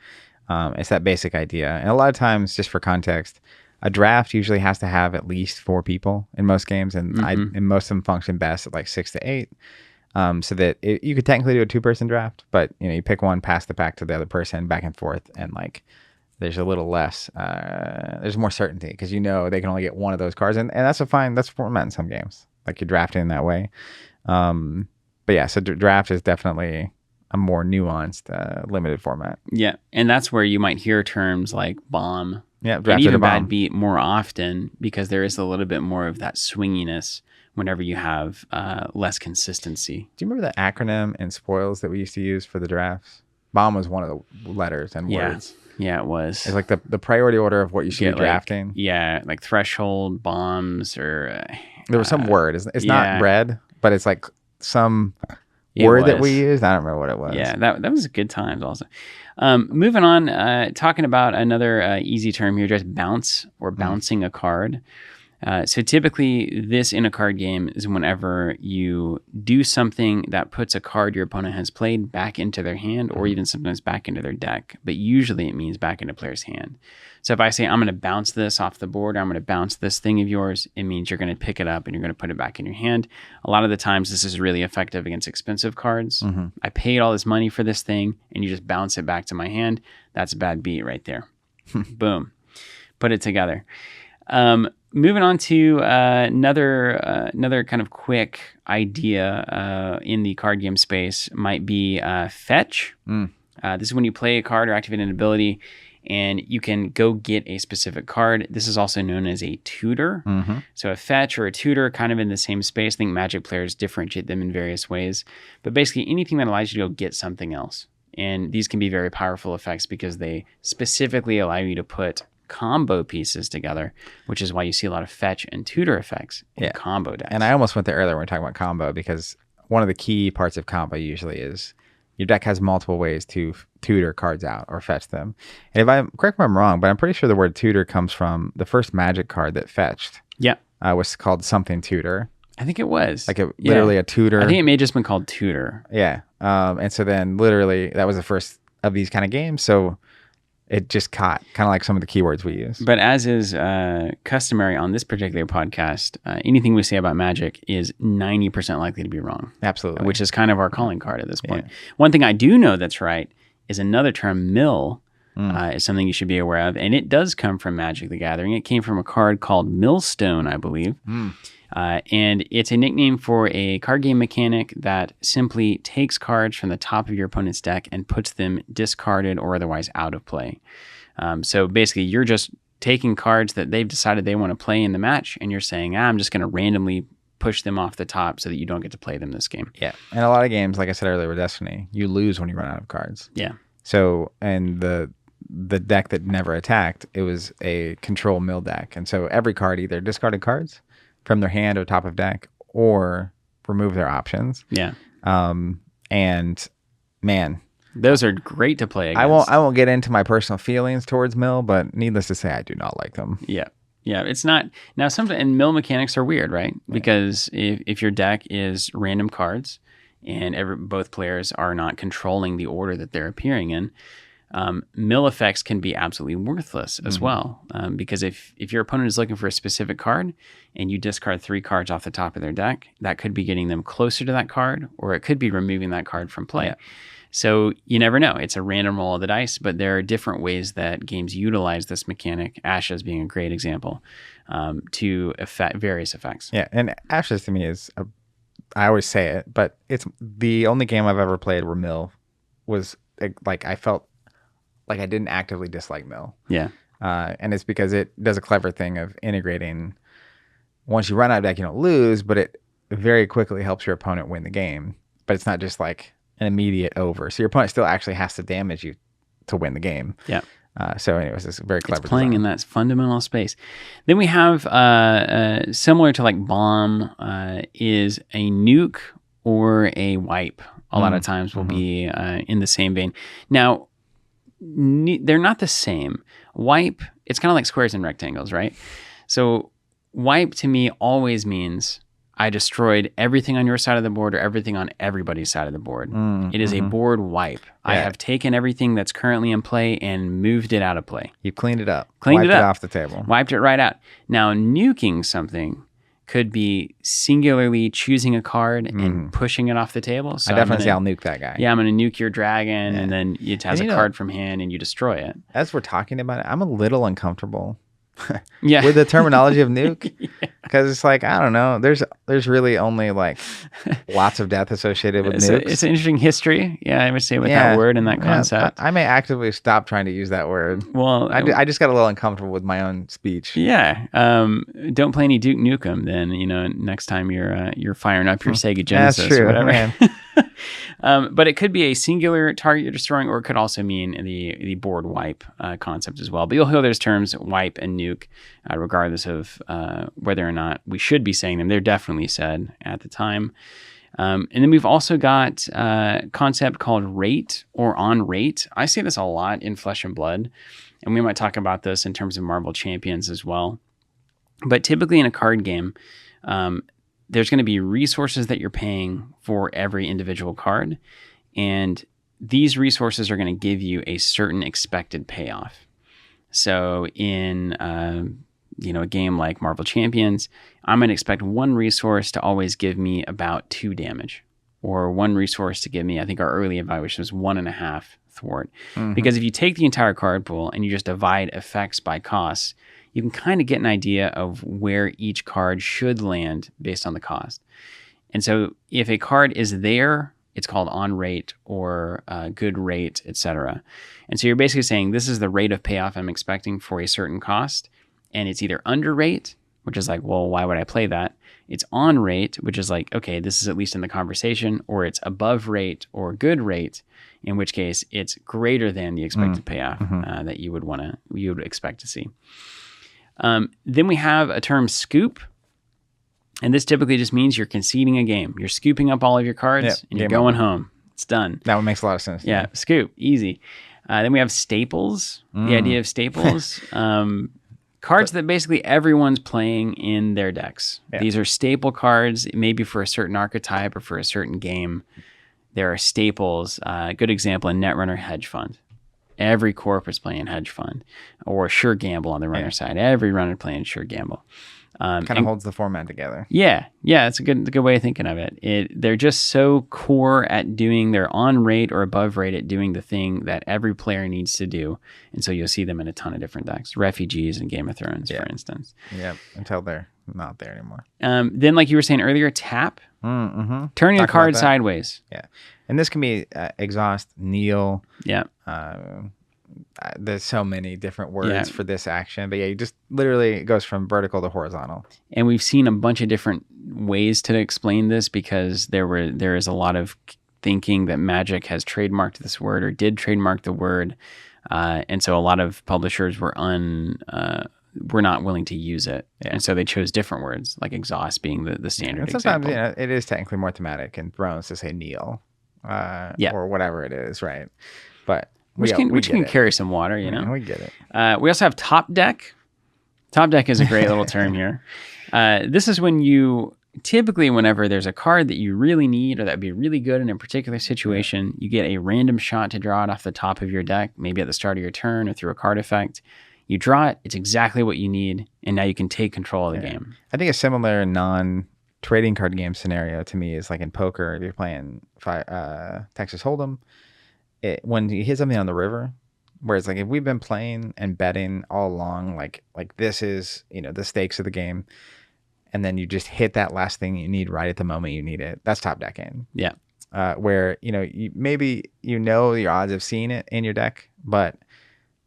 It's that basic idea. And a lot of times, just for context, a draft usually has to have at least 4 people in most games, and and most of them function best at like 6 to 8. So that you could technically do a 2-person draft, but you pick one, pass the pack to the other person, back and forth, and like there's a little less, there's more certainty because they can only get one of those cards, and that's that's format in some games, like you're drafting in that way. But yeah, so draft is definitely a more nuanced, limited format. Yeah, and that's where you might hear terms like bomb, draft and even bomb. bad beat more often because there is a little bit more of that swinginess whenever you have less consistency. Do you remember the acronym in spoils that we used to use for the drafts? Bomb was one of the letters and words. Yeah, it was. It's like the priority order of what you should be drafting. Like threshold, bombs, or... there was some word. It's not red, but it's like some word that we used. I don't remember what it was. Yeah, that was good times also. Moving on, talking about another easy term here, just bounce or bouncing a card. So typically this in a card game is whenever you do something that puts a card your opponent has played back into their hand or even sometimes back into their deck. But usually it means back into player's hand. So if I say I'm going to bounce this off the board, or I'm going to bounce this thing of yours, it means you're going to pick it up and you're going to put it back in your hand. A lot of the times this is really effective against expensive cards. I paid all this money for this thing and you just bounce it back to my hand. That's a bad beat right there. Boom. Put it together. Moving on to another kind of quick idea in the card game space might be fetch. This is when you play a card or activate an ability and you can go get a specific card. This is also known as a tutor. So a fetch or a tutor kind of in the same space. I think Magic players differentiate them in various ways. But basically anything that allows you to go get something else. And these can be very powerful effects because they specifically allow you to put combo pieces together, which is why you see a lot of fetch and tutor effects in combo decks. And I almost went there earlier when we were talking about combo, because one of the key parts of combo usually is your deck has multiple ways to tutor cards out or fetch them. And correct me if I'm wrong, but I'm pretty sure the word tutor comes from the first Magic card that fetched. Yeah. Was called something tutor. I think it was. Like literally a tutor. I think it may have just been called tutor. Yeah. And so then literally that was the first of these kind of games. So it just caught kind of like some of the keywords we use. But as is customary on this particular podcast, anything we say about Magic is 90% likely to be wrong. Absolutely. Which is kind of our calling card at this point. Yeah. One thing I do know that's right is another term, mill, is something you should be aware of. And it does come from Magic the Gathering. It came from a card called Millstone, I believe. And it's a nickname for a card game mechanic that simply takes cards from the top of your opponent's deck and puts them discarded or otherwise out of play. So basically, you're just taking cards that they've decided they want to play in the match, and you're saying, I'm just going to randomly push them off the top so that you don't get to play them this game. Yeah. And a lot of games, like I said earlier with Destiny, you lose when you run out of cards. Yeah. So, and the the deck that never attacked, it was a control mill deck. And so every card either discarded cards from their hand or top of deck or remove their options. Yeah. And man, those are great to play against. I won't get into my personal feelings towards mill, but needless to say, I do not like them. Yeah. Yeah, it's not now. And mill mechanics are weird, right? Because if your deck is random cards, and both players are not controlling the order that they're appearing in, mill effects can be absolutely worthless as well. Because if your opponent is looking for a specific card, and you discard 3 cards off the top of their deck, that could be getting them closer to that card, or it could be removing that card from play. Yeah. So you never know. It's a random roll of the dice, but there are different ways that games utilize this mechanic, Ashes being a great example, to affect various effects. Yeah, and Ashes to me is, I always say it, but it's the only game I've ever played where mill was like I felt like I didn't actively dislike mill. Yeah. And it's because it does a clever thing of integrating. Once you run out of deck, you don't lose, but it very quickly helps your opponent win the game. But it's not just like an immediate over. So your opponent still actually has to damage you to win the game. Yeah. So anyways, it's very clever. It's playing in that fundamental space. Then we have, similar to like bomb, is a nuke or a wipe. A lot of times will be in the same vein. Now, they're not the same. Wipe, it's kind of like squares and rectangles, right? So wipe to me always means I destroyed everything on your side of the board or everything on everybody's side of the board. It is a board wipe. Yeah. I have taken everything that's currently in play and moved it out of play. You cleaned it up. Wiped it off the table. Wiped it right out. Now, nuking something could be singularly choosing a card and pushing it off the table. So I definitely say I'll nuke that guy. Yeah, I'm going to nuke your dragon, and then it has a card from hand, and you destroy it. As we're talking about it, I'm a little uncomfortable yeah. with the terminology of nuke, because it's like, I don't know, there's really only like lots of death associated with nukes. It's an interesting history, I would say, with that word and that concept. I may actively stop trying to use that word. Well, I just got a little uncomfortable with my own speech. Yeah. Don't play any Duke Nukem then, next time you're firing up your Sega Genesis. That's true, or whatever. Man. But it could be a singular target you're destroying, or it could also mean the board wipe concept as well. But you'll hear those terms, wipe and nuke, regardless of whether or not we should be saying them. They're definitely said at the time. And then we've also got a concept called rate or on rate. I say this a lot in Flesh and Blood, and we might talk about this in terms of Marvel Champions as well. But typically in a card game, there's going to be resources that you're paying for every individual card, and these resources are going to give you a certain expected payoff. So in a game like Marvel Champions, I'm going to expect one resource to always give me about 2 damage, or one resource to give me, I think our early evaluation was 1.5 thwart. Because if you take the entire card pool and you just divide effects by cost, you can kind of get an idea of where each card should land based on the cost. And so if a card is there, it's called on rate or good rate, etc. And so you're basically saying this is the rate of payoff I'm expecting for a certain cost. And it's either under rate, which is like, well, why would I play that? It's on rate, which is like, okay, this is at least in the conversation, or it's above rate or good rate, in which case it's greater than the expected payoff that you would expect to see. Then we have a term scoop, and this typically just means you're conceding a game. You're scooping up all of your cards and you're going home. It's done. That one makes a lot of sense. Yeah, scoop, easy. Then we have staples. The idea of staples, cards that basically everyone's playing in their decks. Yeah. These are staple cards, maybe for a certain archetype or for a certain game. There are staples. A good example, a Netrunner hedge fund. Every corp is playing hedge fund, or sure gamble on the runner side. Every runner playing sure gamble. Kind of holds the format together. Yeah, it's a good way of thinking of it. They're just so core at doing, they're on rate or above rate at doing the thing that every player needs to do, and so you'll see them in a ton of different decks. Refugees in Game of Thrones, for instance. Yeah, until they're not there anymore. Then, like you were saying earlier, tap, turning the card sideways. Yeah, and this can be exhaust, kneel. Yeah. There's so many different words for this action, but you just literally it goes from vertical to horizontal. And we've seen a bunch of different ways to explain this, because there is a lot of thinking that Magic has trademarked this word or did trademark the word. And so a lot of publishers were not willing to use it. Yeah. And so they chose different words, like exhaust being the standard And sometimes, example. it is technically more thematic in Thrones to say kneel, Yeah. or whatever it is, right? But Which we can get it. carry some water, you know? We get it. We also have top deck. Top deck is a great little term here. This is when typically whenever there's a card that you really need or that would be really good in a particular situation, you get a random shot to draw it off the top of your deck, maybe at the start of your turn or through a card effect. You draw it, it's exactly what you need, and now you can take control of the game. I think a similar non-trading card game scenario to me is like in poker, if you're playing Texas Hold'em, when you hit something on the river, where it's like if we've been playing and betting all along, like this is, the stakes of the game, and then you just hit that last thing you need right at the moment you need it. That's top decking. Yeah. Where, maybe your odds of seeing it in your deck, but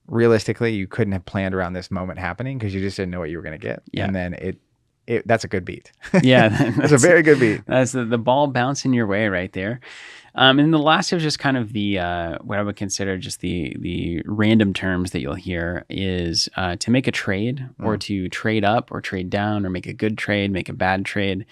realistically you couldn't have planned around this moment happening because you just didn't know what you were going to get. Yeah. And then that's a good beat. Yeah. That's a very good beat. That's the ball bouncing your way right there. And the last is just kind of the what I would consider just the random terms that you'll hear is to make a trade or to trade up or trade down or make a good trade, make a bad trade.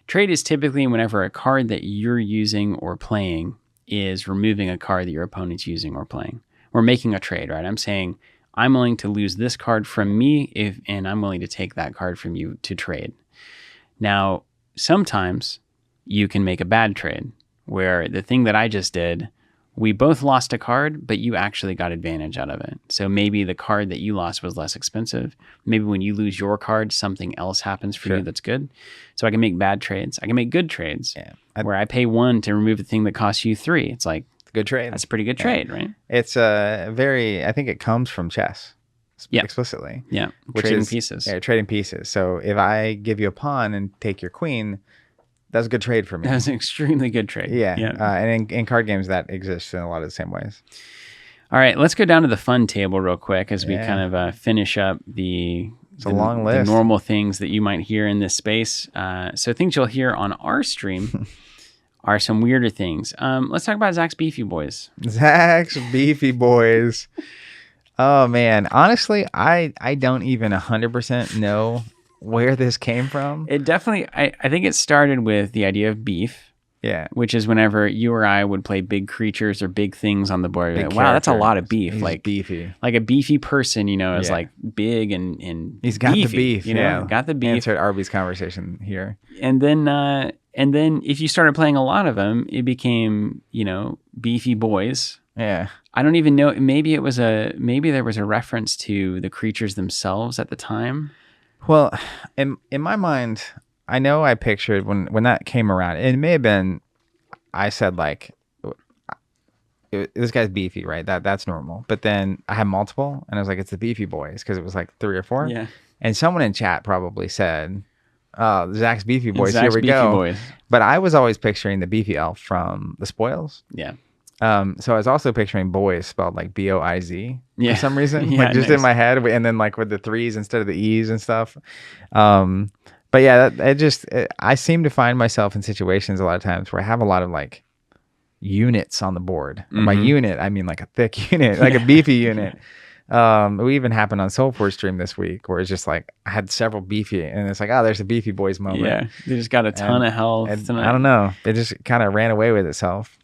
Trade is typically whenever a card that you're using or playing is removing a card that your opponent's using or playing. We're making a trade, right? I'm saying I'm willing to lose this card from me and I'm willing to take that card from you to trade. Now, sometimes you can make a bad trade where the thing that I just did, we both lost a card, but you actually got advantage out of it. So maybe the card that you lost was less expensive. Maybe when you lose your card, something else happens for you that's good. So I can make bad trades. I can make good trades where I pay 1 to remove the thing that costs you 3. It's like, good trade. That's a pretty good trade, right? It's I think it comes from chess explicitly. Yeah. Which trading is, pieces. Yeah, trading pieces. So if I give you a pawn and take your queen, that's a good trade for me. That's an extremely good trade. Yeah. And in card games, that exists in a lot of the same ways. All right, let's go down to the fun table real quick as we kind of finish up it's a long list. The normal things that you might hear in this space. So things you'll hear on our stream are some weirder things. Let's talk about Zach's Beefy Boys. Zach's Beefy Boys. Oh, man. Honestly, I don't even 100% know where this came from. It definitely, I think it started with the idea of beef. Yeah. Which is whenever you or I would play big creatures or big things on the board. Like, wow, that's a lot of beef. He's like beefy. Like a beefy person, is like big and he's got beefy, the beef. Got the beef. Answered Arby's conversation here. And then if you started playing a lot of them, it became, Beefy Boys. Yeah. I don't even know. Maybe there was a reference to the creatures themselves at the time. Well, in my mind, I know I pictured when that came around, it may have been, I said like, this guy's beefy, right? That's normal. But then I had multiple, and I was like, it's the Beefy Boys, because it was like 3 or 4. Yeah. And someone in chat probably said, Zach's Beefy Boys, Zach's here we Beefy go. Boys. But I was always picturing the Beefy Elf from The Spoils. Yeah. So I was also picturing boys spelled like Boiz for some reason, Yeah, like just nice. in my head, and then like with the 3s instead of the E's and stuff. But yeah, I seem to find myself in situations a lot of times where I have a lot of like units on the board. And by unit, I mean like a thick unit, like a beefy unit. We even happened on Soulforge stream this week where it's just like I had several beefy, and it's like, oh, there's a Beefy Boys moment. Yeah, they just got a ton of health. And I don't know, it just kind of ran away with itself.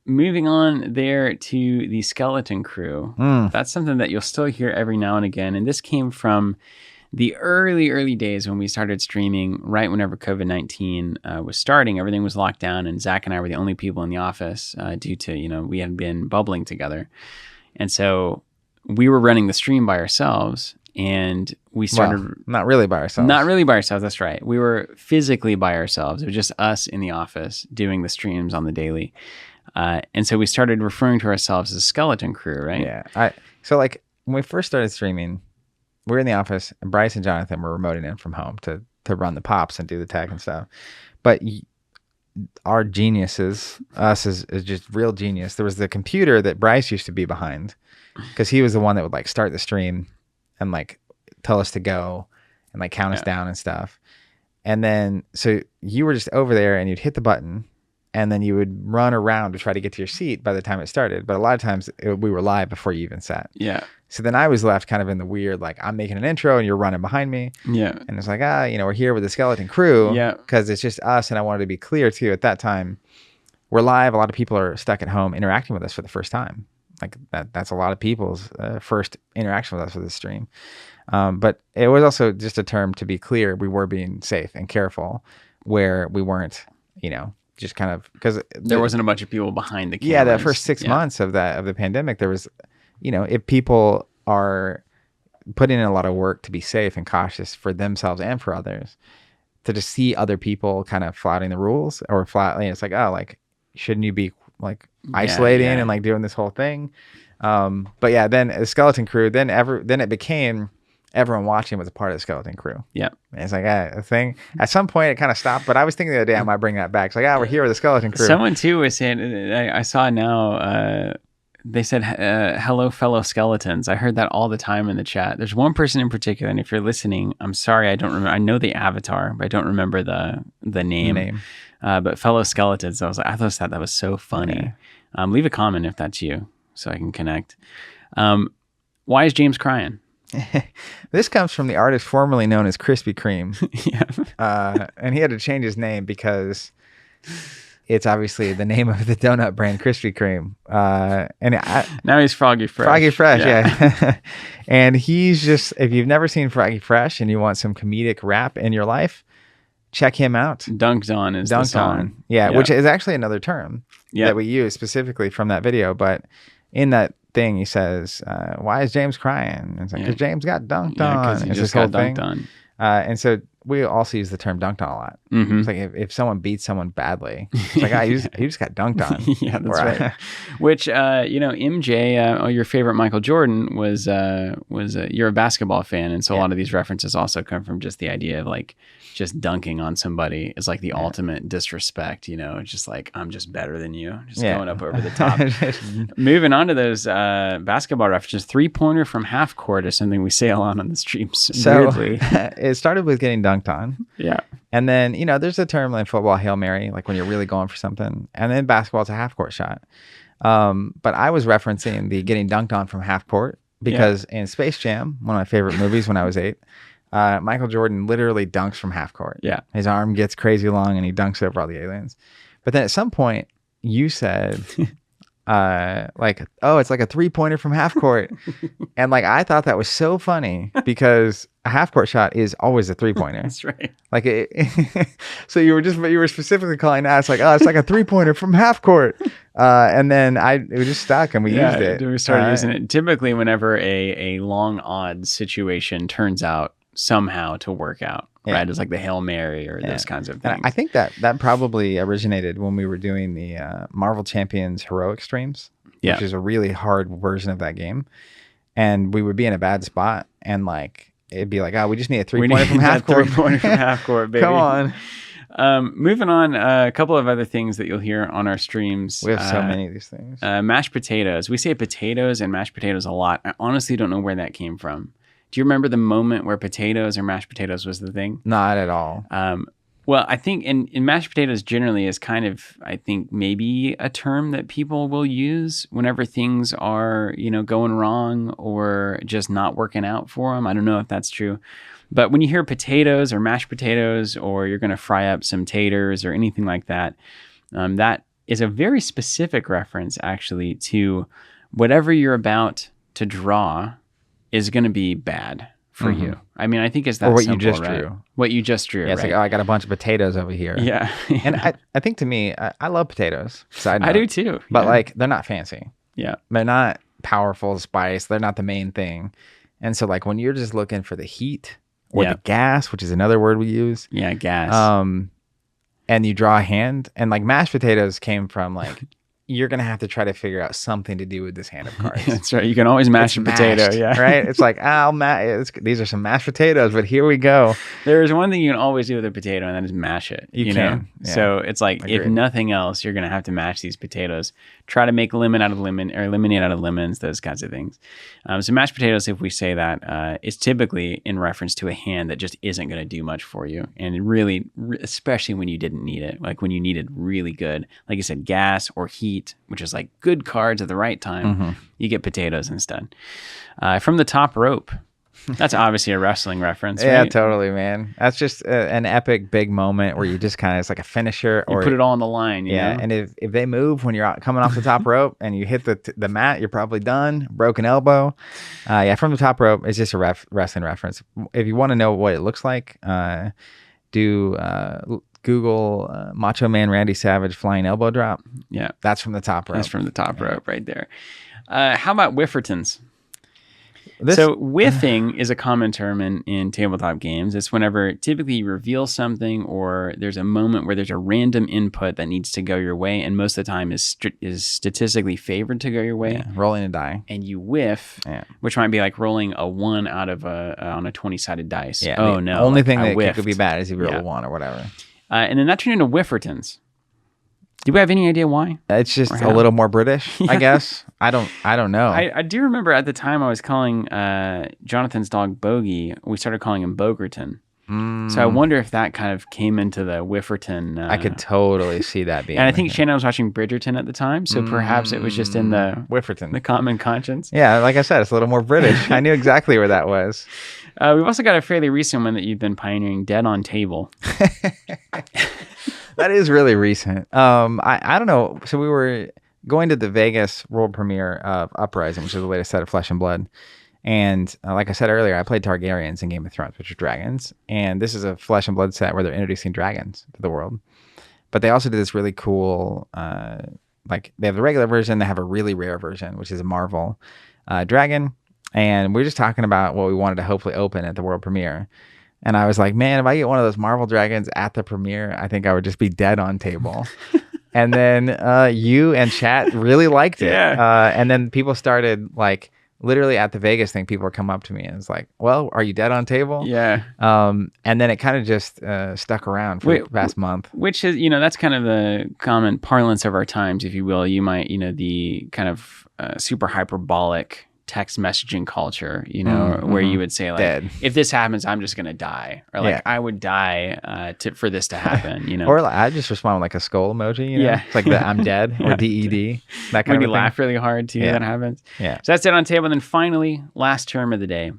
Moving on there to the Skeleton Crew. That's something that you'll still hear every now and again, and this came from the early days when we started streaming, right whenever COVID-19 was starting. Everything was locked down, and Zach and I were the only people in the office due to, we had been bubbling together. And so we were running the stream by ourselves, and we started... Well, not really by ourselves. Not really by ourselves, that's right. We were physically by ourselves. It was just us in the office doing the streams on the daily. And so we started referring to ourselves as Skeleton Crew, right? Yeah. So like when we first started streaming, we were in the office, and Bryce and Jonathan were remoting in from home to run the pops and do the tech and stuff. But our geniuses, us is just real genius. There was the computer that Bryce used to be behind, because he was the one that would like start the stream and like tell us to go and like count us down and stuff. And then so you were just over there, and you'd hit the button, and then you would run around to try to get to your seat by the time it started. But a lot of times we were live before you even sat. Yeah. So then I was left kind of in the weird, like I'm making an intro and you're running behind me. Yeah. And it's like, we're here with the skeleton crew. Yeah. Because it's just us. And I wanted to be clear too, at that time, we're live. A lot of people are stuck at home interacting with us for the first time. Like that's a lot of people's first interaction with us with this stream. But it was also just a term to be clear. We were being safe and careful where we weren't, just kind of, because there wasn't a bunch of people behind the cameras. Yeah. The first 6 months of the pandemic, there was, if people are putting in a lot of work to be safe and cautious for themselves and for others, to just see other people kind of flouting the rules or it's like, shouldn't you be like isolating and like doing this whole thing? But yeah, then the skeleton crew, then it became everyone watching was a part of the skeleton crew. Yeah. And it's like a thing. At some point it kind of stopped, but I was thinking the other day I might bring that back. It's like, we're here with the skeleton crew. Someone too was saying, I saw now, they said, hello, fellow skeletons. I heard that all the time in the chat. There's one person in particular, and if you're listening, I'm sorry, I don't remember. I know the avatar, but I don't remember the name. But fellow skeletons, I thought that was so funny. Yeah. Leave a comment if that's you, so I can connect. Why is James crying? This comes from the artist formerly known as Krispy Kreme. Yeah. And he had to change his name because it's obviously the name of the donut brand Krispy Kreme. Now he's Froggy Fresh. Froggy Fresh, yeah. And he's just, if you've never seen Froggy Fresh and you want some comedic rap in your life, check him out. Dunked On is the song. Yeah, which is actually another term that we use specifically from that video. But in that thing, he says, why is James crying? And it's like, because James got dunked on. Because he just got dunked on. And so we also use the term dunked on a lot. Mm-hmm. It's like if someone beats someone badly, it's like, he just got dunked on. Yeah, that's right. Which, MJ, your favorite Michael Jordan was you're a basketball fan. And so a lot of these references also come from just the idea of like just dunking on somebody is like the ultimate disrespect, It's just like, I'm just better than you. Just going up over the top. Moving on to those basketball references, 3-pointer from half court is something we say a lot on the streams. So it started with getting dunked on. Yeah. And then, there's a term like football, Hail Mary, like when you're really going for something. And then basketball, it's a half court shot. But I was referencing the getting dunked on from half court because in Space Jam, one of my favorite movies when I was 8, Michael Jordan literally dunks from half court. Yeah. His arm gets crazy long and he dunks over all the aliens. But then at some point you said, it's like a 3-pointer from half court. And like, I thought that was so funny because a half court shot is always a 3-pointer. That's right. Like, so you were specifically calling that. It's like, it's like a 3-pointer from half court. And then it was just stuck and we used it. We started using it. Typically whenever a long odds situation turns out somehow to work out, right? It's like the Hail Mary or those kinds of things. And I think that probably originated when we were doing the Marvel Champions Heroic streams, which is a really hard version of that game. And we would be in a bad spot and like, it'd be like, we just need a 3-pointer from half court. 3-pointer from half court, baby. Come on. Moving on, a couple of other things that you'll hear on our streams. We have so many of these things. Mashed potatoes. We say potatoes and mashed potatoes a lot. I honestly don't know where that came from. Do you remember the moment where potatoes or mashed potatoes was the thing? Not at all. Well, I think in mashed potatoes generally is kind of, I think, maybe a term that people will use whenever things are, going wrong or just not working out for them. I don't know if that's true. But when you hear potatoes or mashed potatoes or you're going to fry up some taters or anything like that, that is a very specific reference actually to whatever you're about to draw is going to be bad for you. I mean, I think it's that or what simple, you just right? drew. What you just drew. Yeah, it's right? like, I got a bunch of potatoes over here. Yeah. And I think to me, I love potatoes. I do too. But like, they're not fancy. Yeah. They're not powerful spice. They're not the main thing. And so like when you're just looking for the heat or the gas, which is another word we use. Yeah, gas. And you draw a hand and like mashed potatoes came from like, you're gonna have to try to figure out something to do with this hand of cards. That's right. You can always mash a potato. Mashed, Yeah. right. It's like these are some mashed potatoes, but here we go. There is one thing you can always do with a potato, and that is mash it. You know? can. Yeah. So it's like, if Agreed. nothing else, you're going to have to mash these potatoes. Try to make lemon out of lemon, or lemonade out of lemons, those kinds of things. So mashed potatoes, if we say that, is typically in reference to a hand that just isn't going to do much for you. And it really, especially when you didn't need it, like when you needed really good, like you said, gas or heat, which is like good cards at the right time, you get potatoes instead. From the top rope. That's obviously a wrestling reference, Yeah, right? totally, man. That's just an epic big moment where you just kind of, it's like a finisher, You or put it all on the line, you yeah. know? And if they move when you're coming off the top rope and you hit the mat, you're probably done. Broken elbow. Yeah, from the top rope, it's just a wrestling reference. If you want to know what it looks like, Google Macho Man Randy Savage flying elbow drop. Yeah. That's from the top rope. That's from the top rope right there. How about whiffertons? This- So whiffing is a common term in tabletop games. It's whenever typically you reveal something, or there's a moment where there's a random input that needs to go your way, and most of the time is statistically favored to go your way. yeah, rolling a die. And you whiff, Yeah. which might be like rolling a 1 out of on a 20-sided dice. Yeah. Oh the no! Only like, thing I that could be whiffed. bad is if you roll Yeah. a 1 or whatever. And then that turned into whiffertons. Do we have any idea why? It's just Or a how? little more British, I guess. I don't know. I do remember at the time I was calling Jonathan's dog Bogey. We started calling him Bogerton. So I wonder if that kind of came into the Whifferton. I could totally see that being. and I think the thing. Shannon was watching Bridgerton at the time, so perhaps it was just in the Whifferton. common conscience. Yeah, like I said, it's a little more British. I knew exactly where that was. We've also got a fairly recent one that you've been pioneering, Dead on Table. That is really recent. I don't know. So we were going to the Vegas world premiere of Uprising, which is the latest set of Flesh and Blood. And like I said earlier, I played Targaryens in Game of Thrones, which are dragons. And this is a Flesh and Blood set where they're introducing dragons to the world. But they also did this really cool, like they have the regular version, they have a really rare version, which is a Marvel dragon. And we were just talking about what we wanted to hopefully open at the world premiere. And I was like, man, if I get one of those Marvel dragons at the premiere, I think I would just be dead on table. And then you and chat really liked it. Yeah. And then people started like literally at the Vegas thing, people would come up to me and it's like, well, are you dead on table? Yeah. And then it kind of just stuck around for the past month. Which is, that's kind of the common parlance of our times, if you will. You might, the kind of super hyperbolic text messaging culture, where you would say like, Dead. if this happens, I'm just going to die. Or like, Yeah. I would die for this to happen, Or like, I just respond with like a skull emoji, Yeah. It's like the I'm dead or DED, that kind when of you thing. laugh really hard too, Yeah. that happens. Yeah. So that's it on table. And then finally, last term of the day,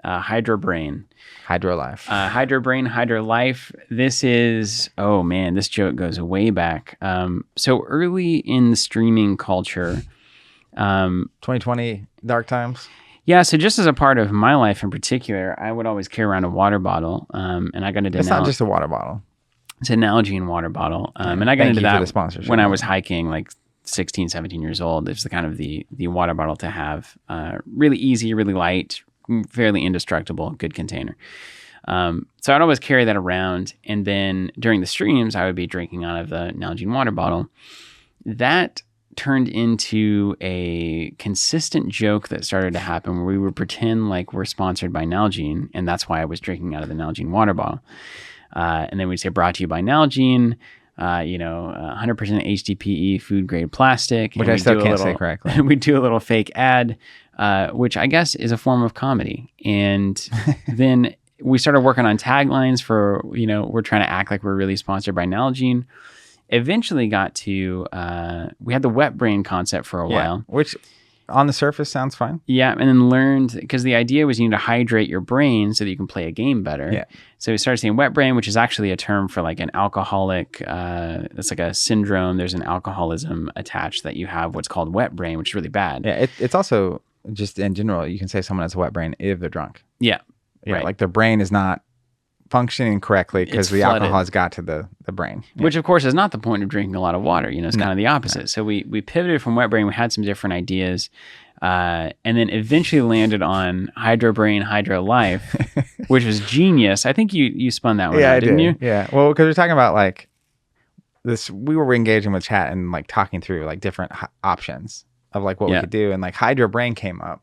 Hydro Brain. Hydro Life. Hydro Brain, Hydro Life. This is, oh man, this joke goes way back. So early in the streaming culture, 2020 dark times. yeah, so just as a part of my life in particular, I would always carry around a water bottle, and I got into It's not just a water bottle. it's an Nalgene water bottle, and I got Thank into you for that the sponsorship. when I was hiking, like 16, 17 years old. It's the kind of the water bottle to have, really easy, really light, fairly indestructible, good container. So I'd always carry that around, and then during the streams, I would be drinking out of the Nalgene water bottle. That turned into a consistent joke that started to happen where we would pretend like we're sponsored by Nalgene, and that's why I was drinking out of the Nalgene water bottle. And then we'd say brought to you by Nalgene, 100% HDPE food grade plastic. Which and I we'd still do a can't little- say correctly. We do a little fake ad, which I guess is a form of comedy. And then we started working on taglines for, we're trying to act like we're really sponsored by Nalgene. Eventually got to, we had the wet brain concept for a while. Which on the surface sounds fine. Yeah, and then learned, because the idea was you need to hydrate your brain so that you can play a game better. Yeah. So we started saying wet brain, which is actually a term for like an alcoholic, it's like a syndrome. There's an alcoholism attached that you have what's called wet brain, which is really bad. Yeah, it's also just in general, you can say someone has a wet brain if they're drunk. Yeah. Yeah, Right. like their brain is not functioning correctly because It's the flooded. alcohol has got to the brain. Yeah. Which of course is not the point of drinking a lot of water. It's kind of the opposite. So we pivoted from wet brain. We had some different ideas, and then eventually landed on Hydro Brain, Hydro Life, which was genius. I think you spun that one out, I didn't did. you? Yeah. Well, because we're talking about like we were engaging with chat and like talking through like different options of like what we could do, and like Hydro Brain came up.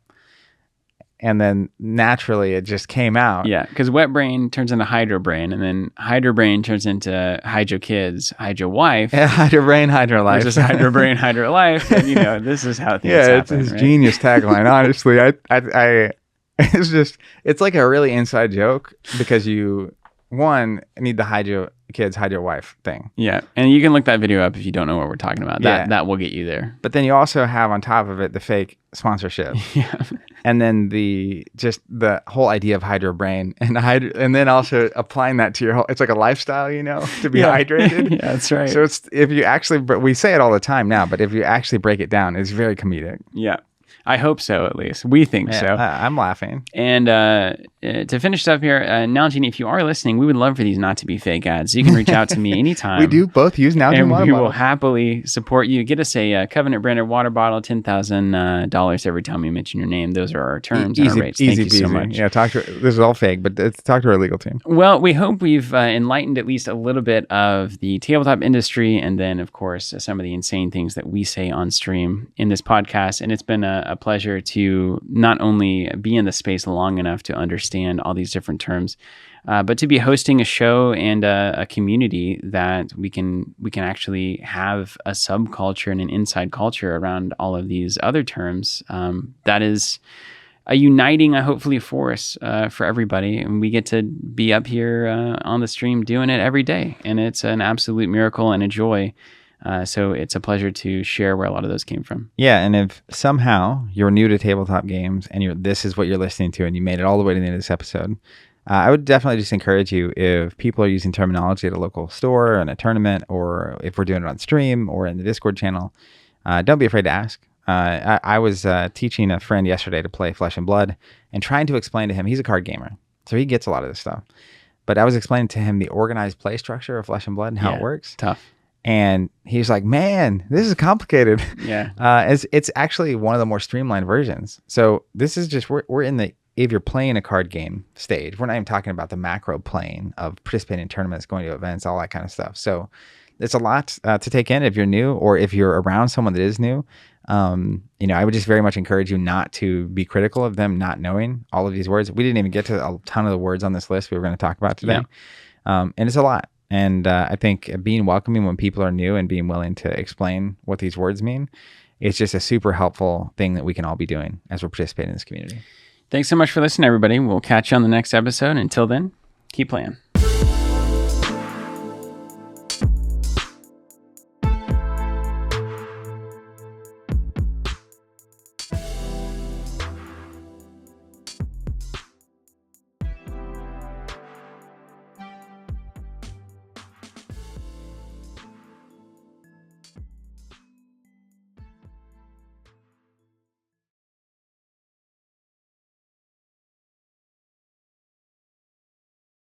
And then naturally it just came out. Yeah, because Wet Brain turns into Hydro Brain, and then Hydro Brain turns into Hydro Kids, Hydro Wife. Yeah, Hydro Brain, Hydro Life. Which is Hydro Brain, Hydro Life. And, this is how things happen. It's genius tagline. Honestly, I it's like a really inside joke because you, one, need the Hydro Kids, Hydro Wife thing. Yeah, and you can look that video up if you don't know what we're talking about. That will get you there. But then you also have on top of it the fake sponsorship. Yeah. And then the whole idea of Hydro Brain and then also applying that to your whole, it's like a lifestyle, to be hydrated. Yeah, that's right. So it's, if you actually, but we say it all the time now, but if you actually break it down, it's very comedic. Yeah. I hope so, at least. We think so. I'm laughing. And to finish up here, Nalgene, if you are listening, we would love for these not to be fake ads. You can reach out to me anytime. We do both use Nalgene water bottles. And we will happily support you. Get us a Covenant branded water bottle, $10,000 every time we mention your name. Those are our terms and our rates. Thank you so much. Yeah, this is all fake, but talk to our legal team. Well, we hope we've enlightened at least a little bit of the tabletop industry, and then, of course, some of the insane things that we say on stream in this podcast. And it's been a pleasure to not only be in the space long enough to understand all these different terms, but to be hosting a show and a community that we can actually have a subculture and an inside culture around all of these other terms. That is a uniting, hopefully, force for everybody. And we get to be up here on the stream doing it every day. And it's an absolute miracle and a joy. So it's a pleasure to share where a lot of those came from. Yeah, and if somehow you're new to tabletop games and this is what you're listening to and you made it all the way to the end of this episode, I would definitely just encourage you, if people are using terminology at a local store, in a tournament, or if we're doing it on stream or in the Discord channel, don't be afraid to ask. I was teaching a friend yesterday to play Flesh and Blood and trying to explain to him, he's a card gamer, so he gets a lot of this stuff. But I was explaining to him the organized play structure of Flesh and Blood and how it works. Tough. And he's like, man, this is complicated. Yeah. It's actually one of the more streamlined versions. So this is just, we're in the, if you're playing a card game stage, we're not even talking about the macro plane of participating in tournaments, going to events, all that kind of stuff. So it's a lot to take in if you're new, or if you're around someone that is new. I would just very much encourage you not to be critical of them not knowing all of these words. We didn't even get to a ton of the words on this list we were going to talk about today. Yeah. And it's a lot. And I think being welcoming when people are new and being willing to explain what these words mean, it's just a super helpful thing that we can all be doing as we're participating in this community. Thanks so much for listening, everybody. We'll catch you on the next episode. Until then, keep playing.